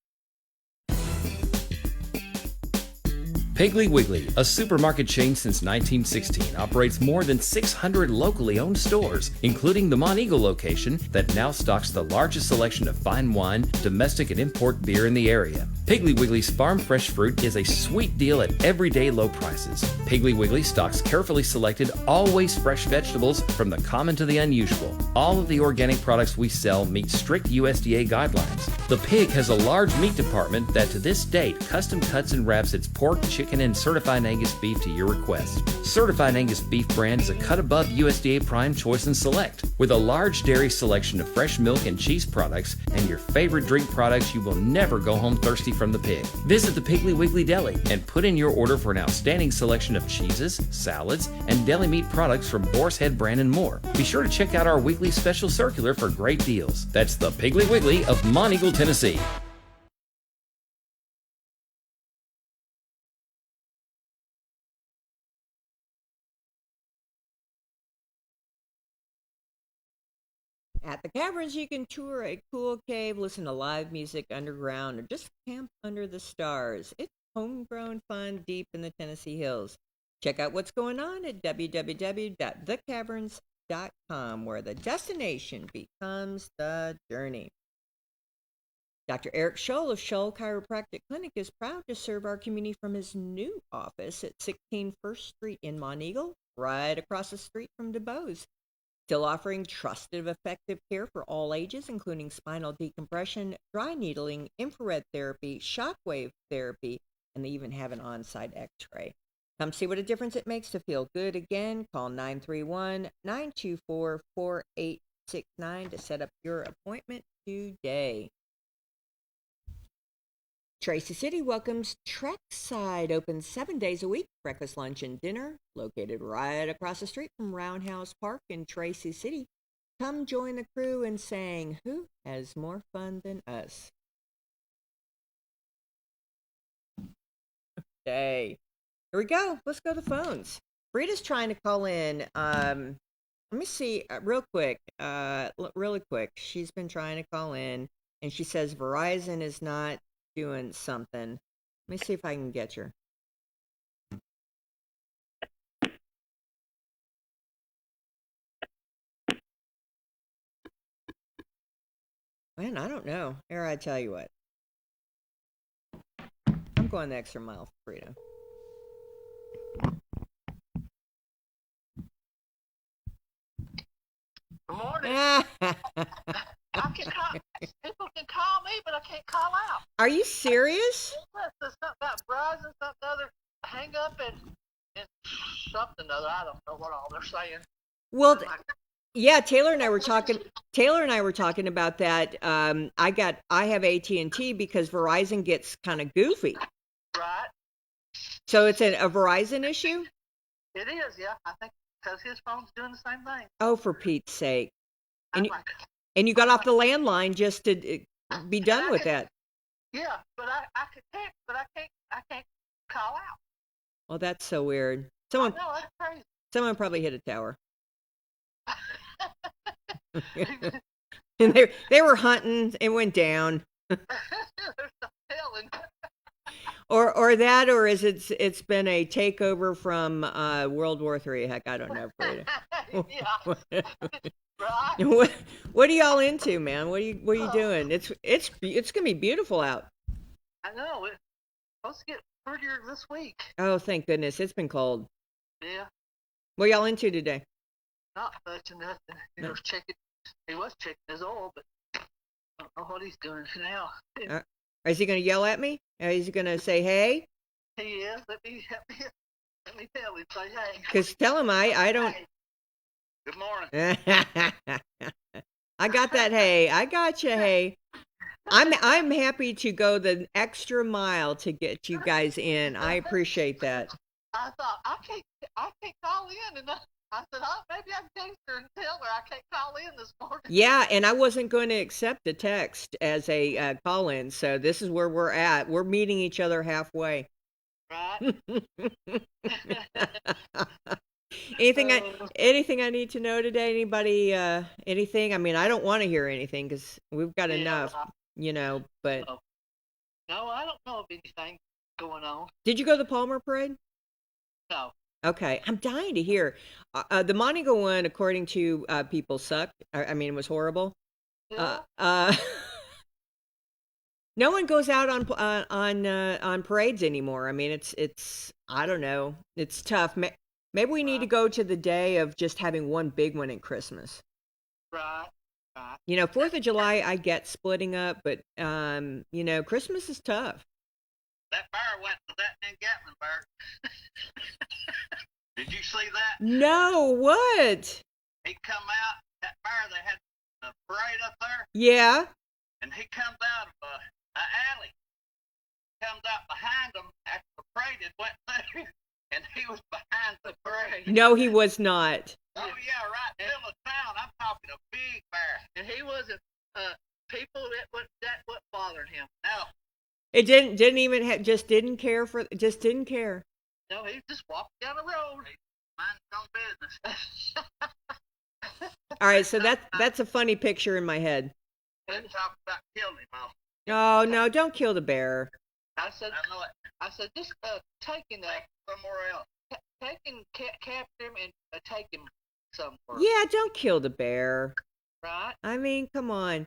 Piggly Wiggly, a supermarket chain since 1916, operates more than 600 locally owned stores, including the Monteagle location that now stocks the largest selection of fine wine, domestic and import beer in the area. Piggly Wiggly's farm fresh fruit is a sweet deal at everyday low prices. Piggly Wiggly stocks carefully selected, always fresh vegetables from the common to the unusual. All of the organic products we sell meet strict USDA guidelines. The Pig has a large meat department that to this date custom cuts and wraps its pork, chicken, and certified Angus beef to your request. Certified Angus beef brand is a cut above USDA Prime Choice and Select. With a large dairy selection of fresh milk and cheese products and your favorite drink products, you will never go home thirsty from the Pig. Visit the Piggly Wiggly Deli and put in your order for an outstanding selection of cheeses, salads, and deli meat products from Boar's Head brand and more. Be sure to check out our weekly special circular for great deals. That's the Piggly Wiggly of Monteagle, Tennessee. At the Caverns, you can tour a cool cave, listen to live music underground, or just camp under the stars. It's homegrown fun deep in the Tennessee hills. Check out what's going on at www.thecaverns.com, where the destination becomes the journey. Dr. Eric Scholl of Scholl Chiropractic Clinic is proud to serve our community from his new office at 16 First Street in Monteagle, right across the street from DuBose. Still offering trusted, effective care for all ages, including spinal decompression, dry needling, infrared therapy, shockwave therapy, and they even have an on-site x-ray. Come see what a difference it makes to feel good. Again, call 931-924-4869 to set up your appointment today. Tracy City welcomes Trekside, open 7 days a week, breakfast, lunch, and dinner, located right across the street from Roundhouse Park in Tracy City. Come join the crew in saying, who has more fun than us? Okay, here we go. Let's go to the phones. Rita's trying to call in. Let me see real quick. Really quick. She's been trying to call in, and she says Verizon is not doing something. Let me see if I can get her. Man, I don't know. Here, I tell you what. I'm going the extra mile for Frida. Good morning. People can call me, but I can't call out. Are you serious? There's something about Verizon, something other, hang up and something other. I don't know what all they're saying. Well, yeah, Taylor and I were talking about that. I have AT&T because Verizon gets kind of goofy. Right. So it's a Verizon issue? It is, yeah. I think because his phone's doing the same thing. Oh, for Pete's sake. And you got off the landline just to be done with that. Yeah, but I could text, but I can't call out. Well, that's so weird. No, that's crazy. Someone probably hit a tower. And they were hunting. It went down. There's no telling. Or that, or is it's been a takeover from World War III? Heck, I don't know. Yeah. Right. What are y'all into, man? What are you doing? It's gonna be beautiful out. I know. It's supposed to get prettier this week. Oh, thank goodness. It's been cold. Yeah, What y'all into today? not much of nothing. You know, checking. He was checking his oil, but I don't know what he's doing now. Is he going to yell at me? Is he going to say, hey? He is. Let me tell him. Say hey. Because tell him I don't. Hey. Good morning. I got that hey. I got you, hey. I'm happy to go the extra mile to get you guys in. I appreciate that. I thought I can't call in, and I said, oh, maybe I can text her and tell her I can't call in this morning. Yeah, and I wasn't going to accept a text as a call-in, so this is where we're at. We're meeting each other halfway. Right. Anything I need to know today? Anybody? Anything? I mean, I don't want to hear anything because we've got enough, But no, I don't know of anything going on. Did you go to the Palmer Parade? No. Okay, I'm dying to hear. The Montego one, according to people, sucked. I mean, it was horrible. Yeah. No one goes out on parades anymore. I mean, it's I don't know. It's tough. Maybe we need to go to the day of just having one big one at Christmas. Right. 4th of July, I get splitting up, but Christmas is tough. That bear went to that in Gatlinburg. Did you see that? No, what? He come out, that bear, they had a parade up there, Yeah. and he comes out of an alley. Comes out behind them after the parade had went through, and he was behind the parade. No, he was not. Oh, yeah, right in the middle of town. I'm talking a big bear. And he wasn't, people, that wasn't bothering him. No. It didn't even just didn't care. No, he just walked down the road. He minded his own business. All right, so that's a funny picture in my head. And talk about killing him all. Oh no, don't kill the bear. I said, just taking that somewhere else. Capture him and take him somewhere. Yeah, don't kill the bear. Right? I mean, come on.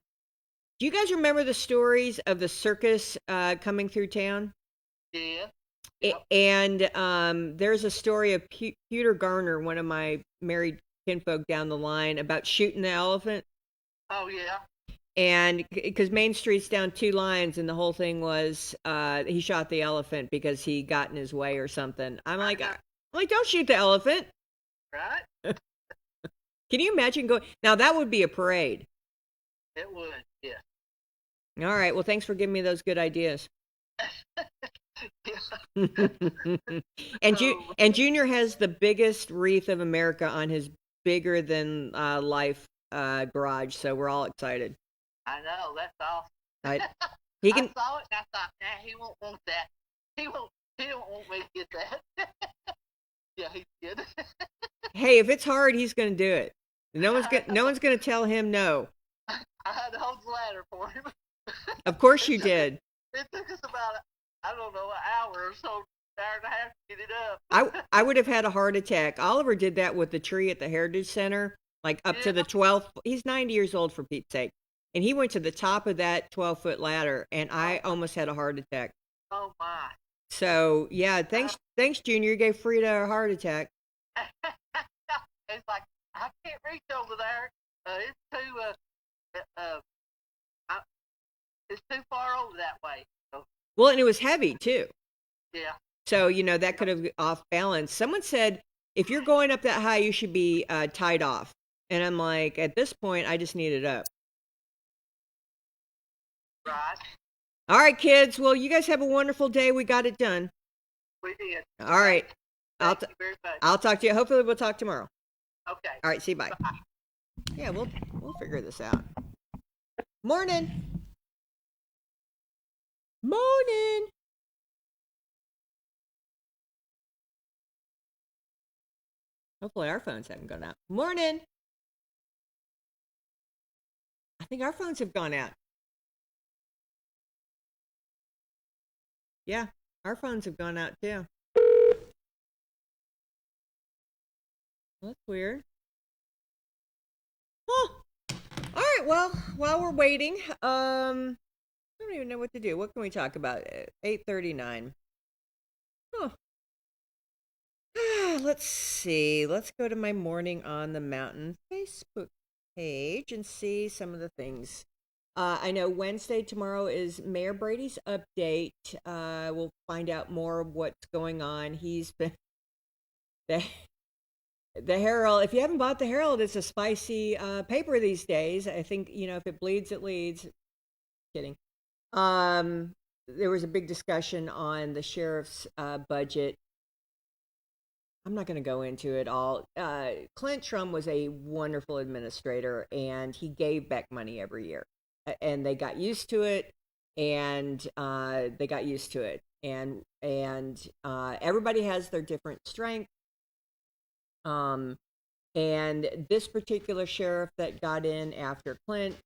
Do you guys remember the stories of the circus coming through town? Yeah. Yep. And there's a story of Peter Garner, one of my married kinfolk down the line, about shooting the elephant. Oh, yeah. And because Main Street's down 2 lines, and the whole thing was he shot the elephant because he got in his way or something. I'm like, don't shoot the elephant. Right? Can you imagine going? Now that would be a parade. It would, yeah. All right. Well, thanks for giving me those good ideas. And Junior has the biggest wreath of America on his bigger than life garage, so we're all excited. I know, that's awesome. Right. I saw it and I thought, he won't want that. He don't want me to get that. Yeah, he did. Hey, if it's hard, he's going to do it. No one's going to tell him no. I had to hold the ladder for him. Of course you did. It took us about, I don't know, an hour or so, hour and a half to get it up. I would have had a heart attack. Oliver did that with the tree at the Heritage Center, like up to the 12th. He's 90 years old, for Pete's sake. And he went to the top of that 12-foot ladder, and I almost had a heart attack. Oh, my. So, yeah, thanks, Junior. You gave Frida a heart attack. It's like, I can't reach over there. It's too far over that way. So. Well, and it was heavy, too. Yeah. So, that could have off balance. Someone said, if you're going up that high, you should be tied off. And I'm like, at this point, I just need it up. Right. All right, kids. Well, you guys have a wonderful day. We got it done. We did. All right. Thank you very much. I'll talk to you. Hopefully, we'll talk tomorrow. Okay. All right. See you. Bye. Yeah, we'll figure this out. Morning. Morning. Hopefully, our phones haven't gone out. Morning. I think our phones have gone out. Yeah, our phones have gone out too. That's weird. Huh. All right, well, while we're waiting, I don't even know what to do. What can we talk about? 8:39. Huh. Let's see. Let's go to my Morning on the Mountain Facebook page and see some of the things. I know Wednesday tomorrow is Mayor Brady's update. We'll find out more of what's going on. He's been the Herald. If you haven't bought the Herald, it's a spicy paper these days. I think if it bleeds, it leads. Kidding. There was a big discussion on the sheriff's budget. I'm not going to go into it all. Clint Trump was a wonderful administrator, and he gave back money every year, and they got used to it, and everybody has their different strengths. And this particular sheriff that got in after Clint,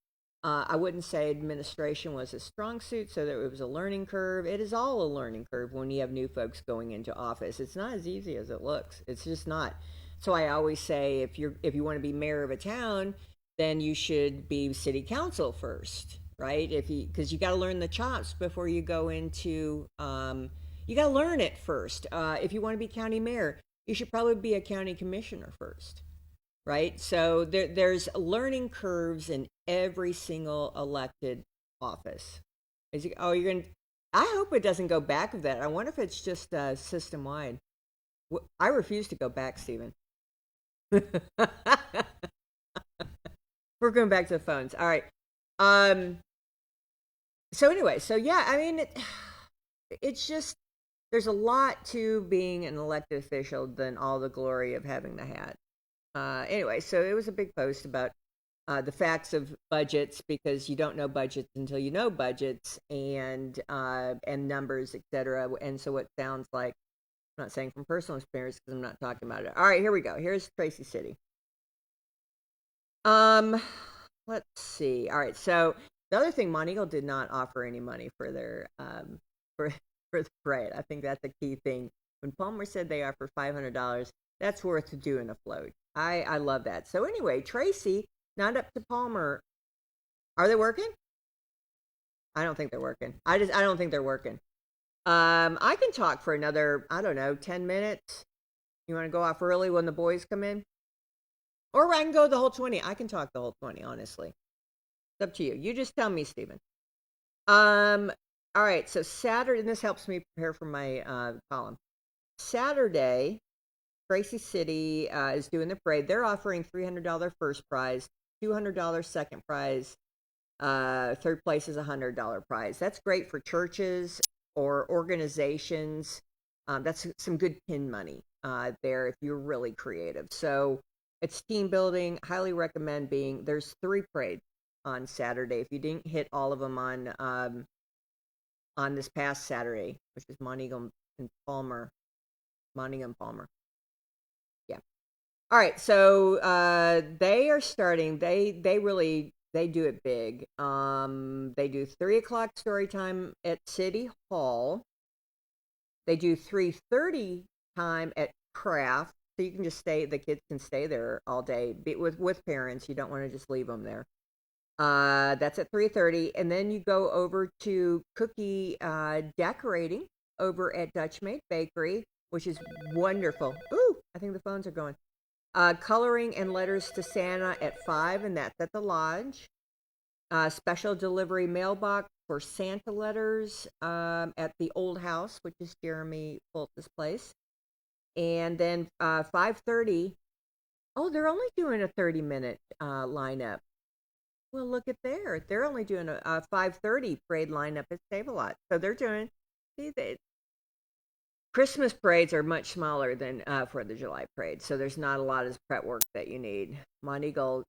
I wouldn't say administration was a strong suit, so that it was a learning curve. It is all a learning curve when you have new folks going into office. It's not as easy as it looks. It's just not. So I always say, if you want to be mayor of a town, then you should be city council first, right? Because you got to learn the chops before you go into. You got to learn it first. If you want to be county mayor, you should probably be a county commissioner first. Right? So there's learning curves in every single elected office. You're going to, I hope it doesn't go back of that. I wonder if it's just system-wide. I refuse to go back, Stephen. We're going back to the phones. All right. So anyway, it's just, there's a lot to being an elected official than all the glory of having the hat. Anyway, so it was a big post about the facts of budgets, because you don't know budgets until you know budgets and numbers, etc. And so it sounds like, I'm not saying from personal experience because I'm not talking about it. All right, here we go. Here's Tracy City. Let's see. All right, so the other thing, Monteagle did not offer any money for their for the parade. I think that's a key thing. When Palmer said they offer $500, that's worth doing a float. I love that. So anyway, Tracy, not up to Palmer. Are they working? I don't think they're working. I don't think they're working. I can talk for another, 10 minutes. You want to go off early when the boys come in? Or I can go the whole 20. I can talk the whole 20, honestly. It's up to you. You just tell me, Stephen. All right, so Saturday, and this helps me prepare for my column. Saturday, Tracy City is doing the parade. They're offering $300 first prize, $200 second prize, third place is $100 prize. That's great for churches or organizations. That's some good pin money there if you're really creative. So it's team building. Highly recommend there's 3 parades on Saturday. If you didn't hit all of them on this past Saturday, which is Monteagle and Palmer. Yeah. All right. So they are starting. They do it big. They do 3:00 story time at City Hall. They do 3:30 time at Craft. So you can just the kids can stay there all day with parents. You don't want to just leave them there. That's at 3:30. And then you go over to cookie decorating over at Dutch Made Bakery, which is wonderful. Ooh, I think the phones are going. Coloring and letters to Santa at 5, and that's at the Lodge. Special delivery mailbox for Santa letters at the Old House, which is Jeremy Fultz's place. And then 5:30. Oh, they're only doing a 30-minute lineup. Well, look at there. They're only doing a 5:30 parade lineup at Save-A-Lot. So they're doing, Christmas parades are much smaller than 4th of July parade. So there's not a lot of prep work that you need. Monteagle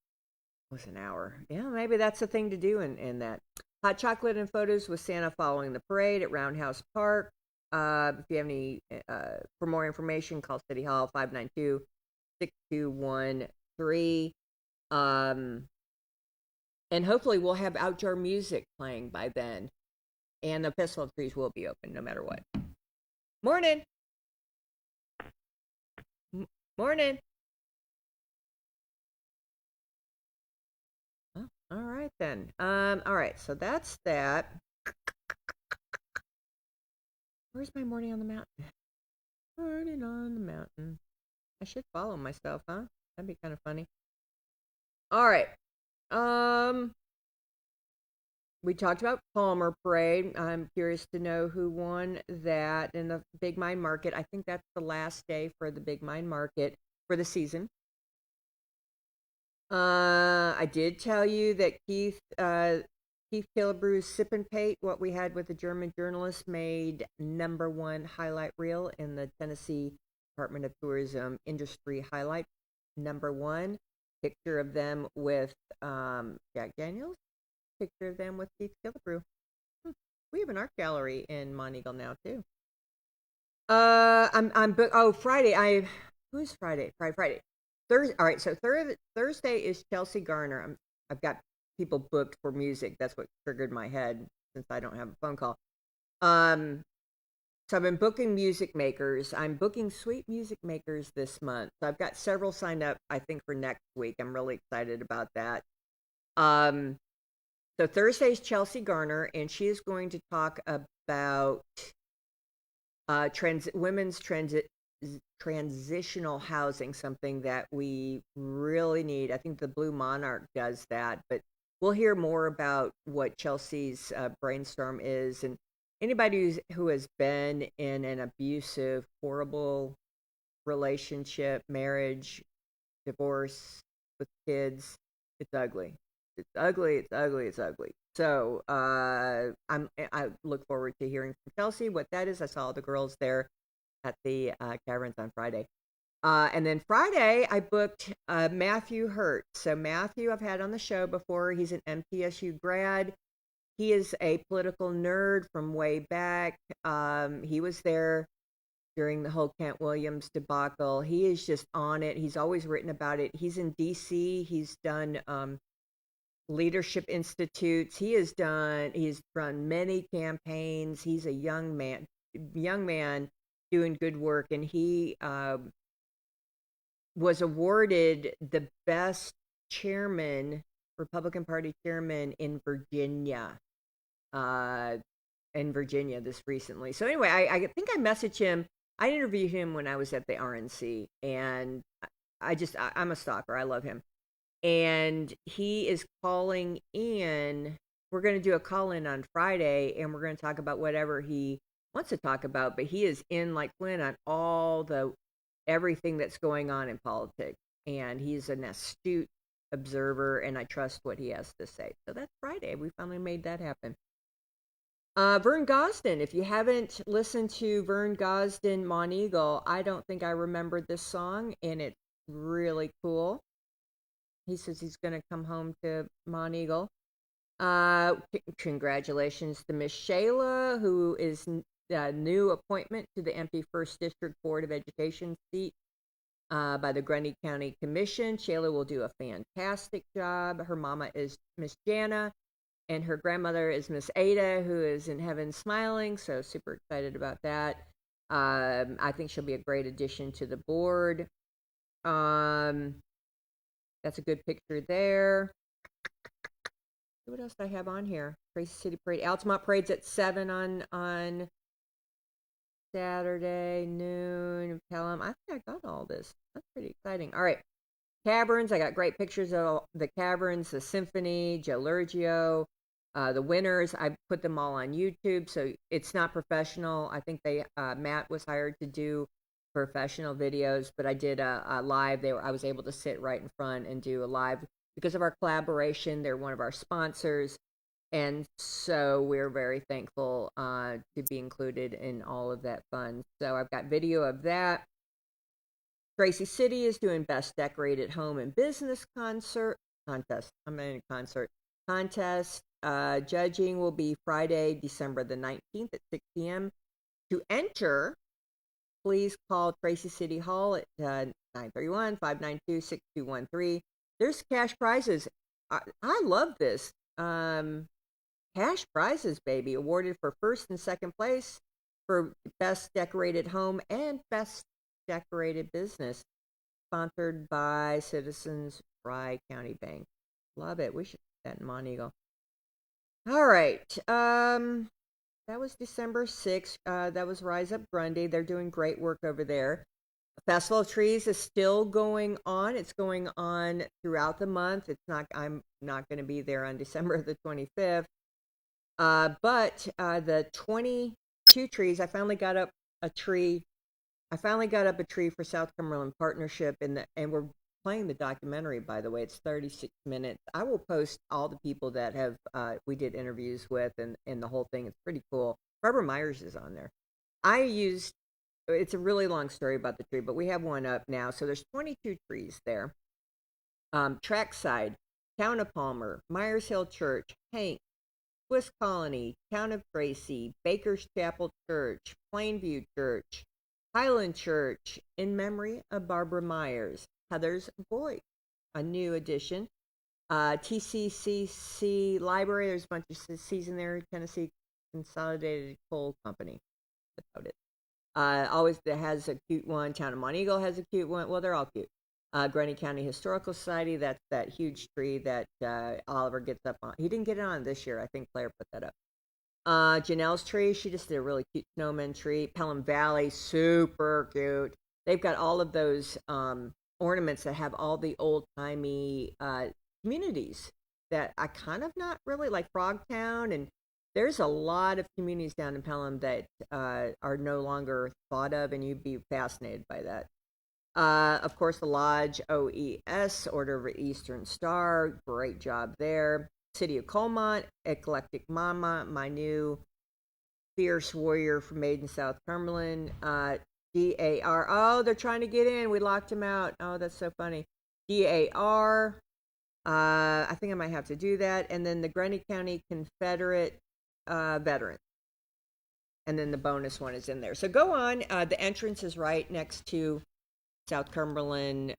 was an hour. Yeah, maybe that's the thing to do in that. Hot chocolate and photos with Santa following the parade at Roundhouse Park. If you have any, for more information, call City Hall 592-6213. And hopefully we'll have outdoor music playing by then. And the festival of trees will be open no matter what. Morning. Morning. Oh, all right then. All right, so that's that. Where's my Morning on the Mountain? Burning on the mountain. I should follow myself, huh? That'd be kind of funny. All right. We talked about Palmer Parade. I'm curious to know who won that in the Big Mine Market. I think that's the last day for the Big Mine Market for the season. I did tell you that Keith Killebrew's Sip and Pate, what we had with the German journalist, made #1 highlight reel in the Tennessee Department of Tourism Industry Highlight. #1 picture of them with Jack Daniels. Picture of them with Keith Killebrew. We have an art gallery in Monteagle now too. Friday. Who's Friday? Friday. Thursday. All right. So Thursday is Chelsea Garner. I've got people booked for music. That's what triggered my head since I don't have a phone call. So I've been booking music makers. I'm booking Sweet Music Makers this month. So I've got several signed up, I think, for next week. I'm really excited about that. So Thursday's Chelsea Garner, and she is going to talk about women's transitional housing, something that we really need. I think the Blue Monarch does that, but we'll hear more about what Chelsea's brainstorm is. And anybody who has been in an abusive, horrible relationship, marriage, divorce with kids, it's ugly. It's ugly. It's ugly. It's ugly. So I look forward to hearing from Chelsea what that is. I saw the girls there at the Caverns on Friday. And then Friday, I booked Matthew Hurt. So Matthew, I've had on the show before. He's an MTSU grad. He is a political nerd from way back. He was there during the whole Kent Williams debacle. He is just on it. He's always written about it. He's in D.C. He's done leadership institutes. He's run many campaigns. He's a young man doing good work. And he was awarded the best Republican Party chairman in Virginia. This recently. So anyway, I think I messaged him. I interviewed him when I was at the RNC, and I'm a stalker. I love him. And he is calling in. We're going to do a call-in on Friday, and we're going to talk about whatever he wants to talk about, but he is in like Flynn on everything that's going on in politics, and he's an astute observer, and I trust what he has to say. So that's Friday. We finally made that happen. Vern Gosden. If you haven't listened to Vern Gosden Monteagle, I don't think I remembered this song, and it's really cool. He says he's going to come home to Monteagle. Congratulations to Miss Shayla, who is a new appointment to the empty 1st District Board of Education seat by the Grundy County Commission. Shayla will do a fantastic job. Her mama is Miss Jana, and her grandmother is Miss Ada, who is in heaven smiling, so super excited about that. I think she'll be a great addition to the board. That's a good picture there. What else do I have on here? Tracy City Parade. Altamont Parade's at 7 on Saturday, noon. Pelham. I think I got all this. That's pretty exciting. All right. Caverns. I got great pictures of the Caverns, the Symphony, Joe Lurgio, the winners. I put them all on YouTube, so it's not professional. I think Matt was hired to do professional videos, but I did a live. I was able to sit right in front and do a live because of our collaboration. They're one of our sponsors, and so we're very thankful to be included in all of that fun. So I've got video of that. Tracy City is doing Best Decorated Home and Business contest. Judging will be Friday, December the 19th at 6 p.m. To enter, please call Tracy City Hall at 931-592-6213. There's cash prizes. I love this. Cash prizes, baby, awarded for 1st and 2nd place for Best Decorated Home and Best Decorated Business, sponsored by Citizens Rye County Bank. Love it. We should put that in Monteagle. All right. That was December 6th. That was Rise Up Grundy. They're doing great work over there. Festival of Trees is still going on. It's going on throughout the month. I'm not going to be there on December the 25th. But the 22 trees, I finally got up a tree. I finally got up a tree for South Cumberland Partnership, and we're playing the documentary, by the way. It's 36 minutes. I will post all the people that have we did interviews with and the whole thing. It's pretty cool. Barbara Myers is on there. It's a really long story about the tree, but we have one up now. So there's 22 trees there. Trackside, Town of Palmer, Myers Hill Church, Hank, Swiss Colony, Town of Tracy, Baker's Chapel Church, Plainview Church, Highland Church, in memory of Barbara Myers, Heather's Voice, a new addition. TCCC Library, there's a bunch of C's in there, Tennessee Consolidated Coal Company. That's about it. Always that has a cute one. Town of Monteagle has a cute one. Well, they're all cute. Grundy County Historical Society, that's that huge tree that Oliver gets up on. He didn't get it on this year. I think Claire put that up. Janelle's tree, she just did a really cute snowman tree. Pelham Valley, super cute. They've got all of those ornaments that have all the old-timey communities that I kind of not really, like Frogtown, and there's a lot of communities down in Pelham that are no longer thought of, and you'd be fascinated by that. Of course, the Lodge, OES, Order of the Eastern Star, great job there. City of Colmont, Eclectic Mama, my new fierce warrior from Maiden, South Cumberland. DAR, oh, they're trying to get in. We locked him out. Oh, that's so funny. DAR, I think I might have to do that. And then the Grundy County Confederate Veterans. And then the bonus one is in there. So go on. The entrance is right next to South Cumberland,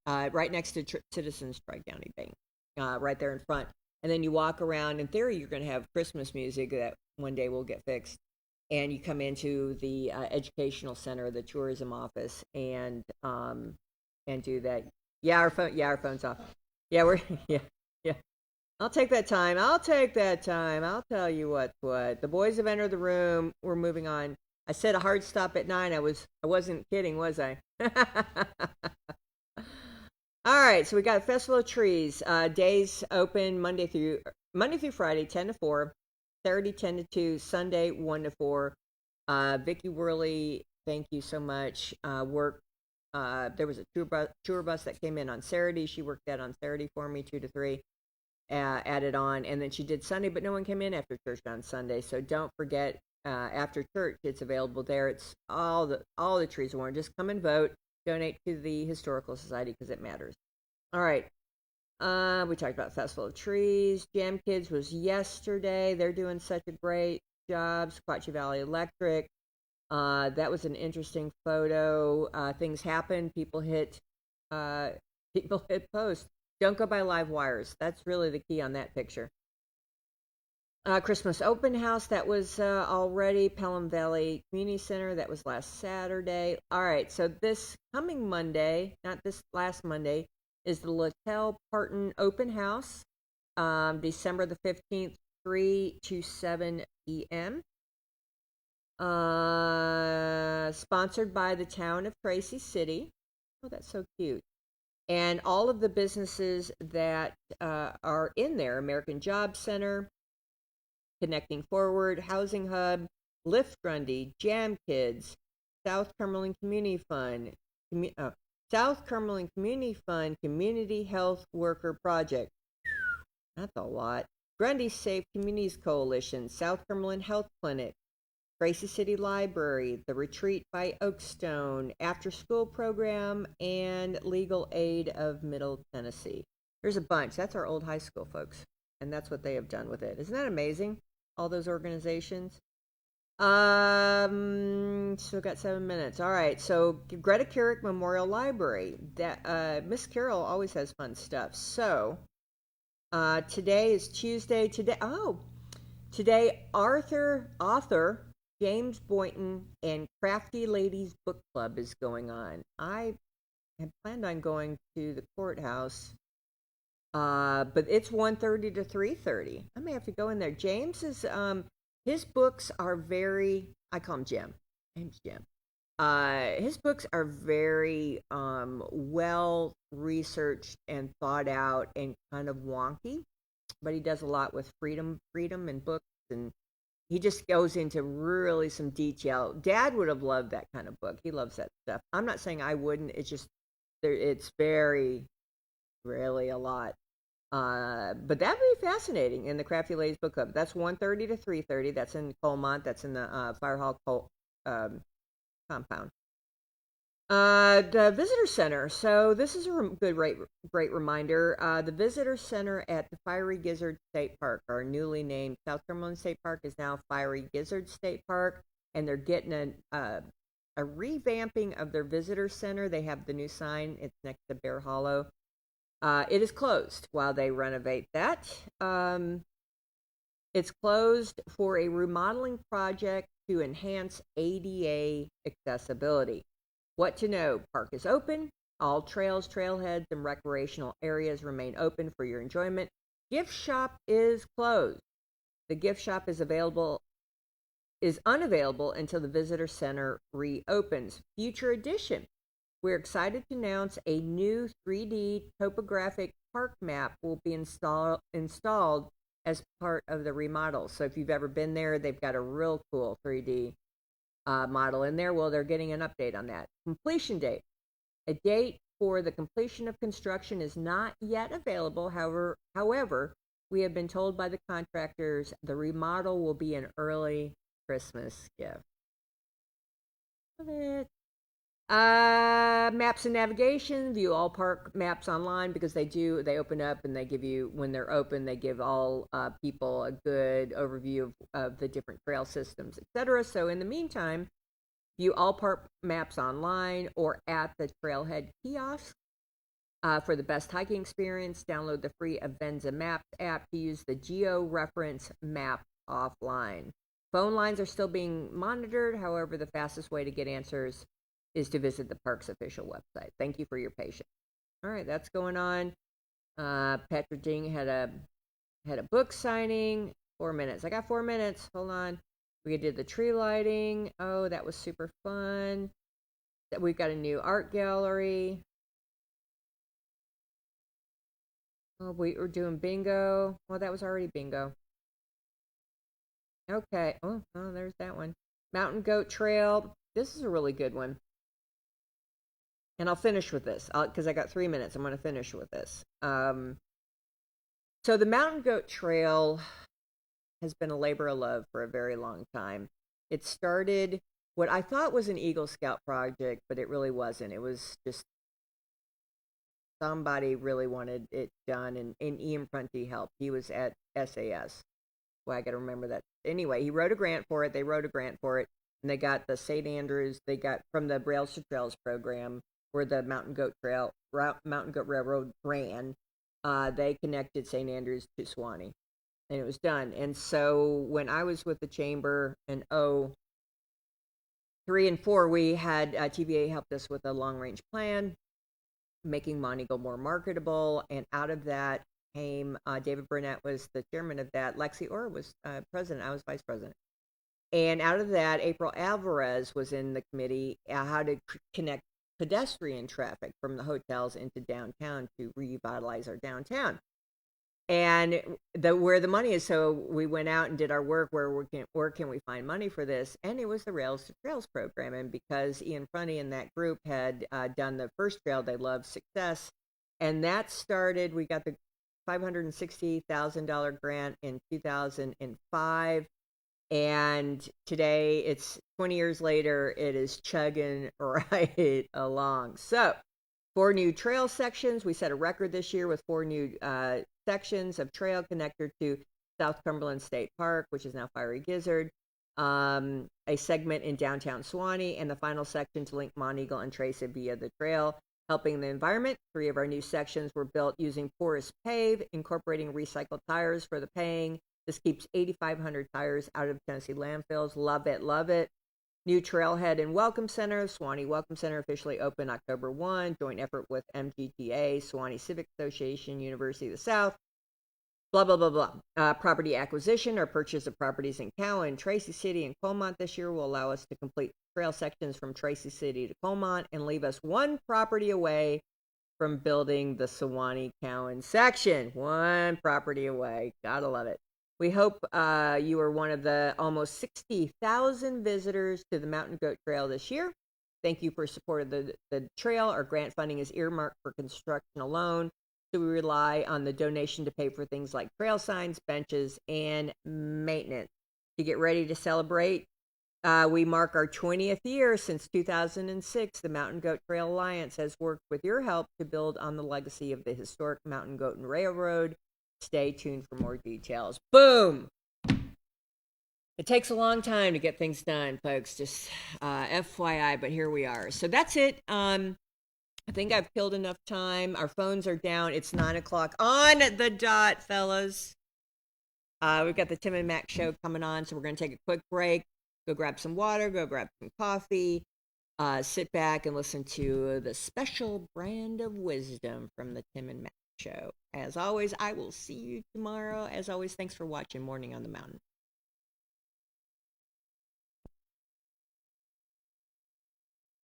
right next to Citizens Tri-County Bank, right there in front. And then you walk around. In theory, you're going to have Christmas music that one day will get fixed. And you come into the educational center, the tourism office, and do that. Yeah, our phone's off. Yeah, yeah. I'll take that time. I'll tell you what. The boys have entered the room. We're moving on. I said a hard stop at 9. I wasn't kidding, was I? All right, so we got Festival of Trees. Days open Monday through Friday, 10 to 4. Saturday, 10 to 2. Sunday, 1 to 4. Vicki Worley, thank you so much. There was a tour bus that came in on Saturday. She worked that on Saturday for me, 2 to 3. Added on, and then she did Sunday, but no one came in after church on Sunday. So don't forget, after church, it's available there. It's all the trees are worn. Just come and vote. Donate to the Historical Society because it matters. All right. We talked about Festival of Trees. Jam Kids was yesterday. They're doing such a great job. Sequatchie Valley Electric. That was an interesting photo. Things happen. People hit post. Don't go by live wires. That's really the key on that picture. Christmas open house, that was already. Pelham Valley Community Center, that was last Saturday. All right, so this coming Monday, not this last Monday, is the Littell Parton open house, December the 15th, 3 to 7 p.m. Sponsored by the town of Tracy City. Oh, that's so cute. And all of the businesses that are in there, American Job Center, Connecting Forward, Housing Hub, Lift Grundy, Jam Kids, South Cumberland Community Fund, Community Health Worker Project. That's a lot. Grundy Safe Communities Coalition, South Cumberland Health Clinic, Tracy City Library, the Retreat by Oakstone, After School Program, and Legal Aid of Middle Tennessee. There's a bunch. That's our old high school, folks. And that's what they have done with it. Isn't that amazing? All those organizations. Still got 7 minutes. All right. So Greta Carrick Memorial Library. That Miss Carroll always has fun stuff. So today is Tuesday. Today author James Boynton and Crafty Ladies Book Club is going on. I had planned on going to the courthouse, but it's 1:30 to 3:30. I may have to go in there. James is His books are very, I call him Jim. Name's Jim. His books are very well researched and thought out and kind of wonky, but he does a lot with freedom and books, and he just goes into really some detail. Dad would have loved that kind of book. He loves that stuff. I'm not saying I wouldn't. It's just it's very, really a lot. But that'd be fascinating in the Crafty Ladies Book Club. That's 1:30 to 3:30. That's in Colmont. That's in the Fire Hall compound. The visitor center. So this is a great reminder. The visitor center at the Fiery Gizzard State Park, our newly named South Cumberland State Park, is now Fiery Gizzard State Park, and they're getting a revamping of their visitor center. They have the new sign. It's next to Bear Hollow. It is closed while they renovate that. It's closed for a remodeling project to enhance ADA accessibility. What to know? Park is open. All trails, trailheads, and recreational areas remain open for your enjoyment. Gift shop is closed. The gift shop is unavailable until the visitor center reopens. Future edition. We're excited to announce a new 3D topographic park map will be installed as part of the remodel. So if you've ever been there, they've got a real cool 3D model in there. Well, they're getting an update on that. Completion date. A date for the completion of construction is not yet available. However, we have been told by the contractors the remodel will be an early Christmas gift. Love it. Maps and navigation. View all park maps online because they open up and they give you, when they're open, they give all people a good overview of the different trail systems, etc. So in the meantime, view all park maps online or at the trailhead kiosk. For the best hiking experience, download the free Avenza Maps app to use the geo-reference map offline. Phone lines are still being monitored. However, the fastest way to get answers is to visit the park's official website. Thank you for your patience. All right, that's going on. Patrick Ding had a book signing. 4 minutes. I got 4 minutes. Hold on. We did the tree lighting. Oh, that was super fun. We've got a new art gallery. Oh, we were doing bingo. Well, that was already bingo. Okay. Oh, there's that one. Mountain Goat Trail. This is a really good one. And I'll finish with this because I got 3 minutes. I'm going to finish with this. So the Mountain Goat Trail has been a labor of love for a very long time. It started what I thought was an Eagle Scout project, but it really wasn't. It was just somebody really wanted it done, and Ian Prunty helped. He was at SAS. Well, I got to remember that. Anyway, he wrote a grant for it. They wrote a grant for it, and they got the St. Andrews. They got from the Rails to Trails program, where the Mountain Goat Railroad ran. They connected St. Andrews to Suwannee, and it was done. And so when I was with the chamber in 03 and 04, we had TVA helped us with a long-range plan, making Monteagle more marketable, and out of that came David Burnett was the chairman of that. Lexi Orr was president. I was vice president. And out of that, April Alvarez was in the committee how to connect pedestrian traffic from the hotels into downtown to revitalize our downtown. And where the money is, so we went out and did our work. Where can we find money for this? And it was the Rails to Trails program. And because Ian Prunty and that group had done the first trail, they loved success. And that started, we got the $560,000 grant in 2005. And today, it's 20 years later, it is chugging right along. So 4 new trail sections. We set a record this year with 4 new sections of trail connector to South Cumberland State Park, which is now Fiery Gizzard, a segment in downtown Suwannee, and the final section to link Monteagle and Tracy via the trail, helping the environment. 3 of our new sections were built using porous pave, incorporating recycled tires for the paying. This keeps 8,500 tires out of Tennessee landfills. Love it, love it. New Trailhead and Welcome Center. Suwannee Welcome Center officially opened October 1. Joint effort with MGTA, Suwannee Civic Association, University of the South. blah, blah, blah, blah. Property acquisition or purchase of properties in Cowan, Tracy City, and Colmont this year will allow us to complete trail sections from Tracy City to Colmont and leave us one property away from building the Sewanee Cowan section. One property away. Gotta love it. We hope you are one of the almost 60,000 visitors to the Mountain Goat Trail this year. Thank you for support of the trail. Our grant funding is earmarked for construction alone, so we rely on the donation to pay for things like trail signs, benches, and maintenance. To get ready to celebrate, we mark our 20th year since 2006. The Mountain Goat Trail Alliance has worked with your help to build on the legacy of the historic Mountain Goat and Railroad. Stay tuned for more details. Boom! It takes a long time to get things done, folks. Just FYI, but here we are. So that's it. I think I've killed enough time. Our phones are down. It's 9 o'clock on the dot, fellas. We've got the Tim and Mac show coming on, so we're going to take a quick break. Go grab some water. Go grab some coffee. Sit back and listen to the special brand of wisdom from the Tim and Mac show. As always, I will see you tomorrow. As always, thanks for watching Morning on the Mountain.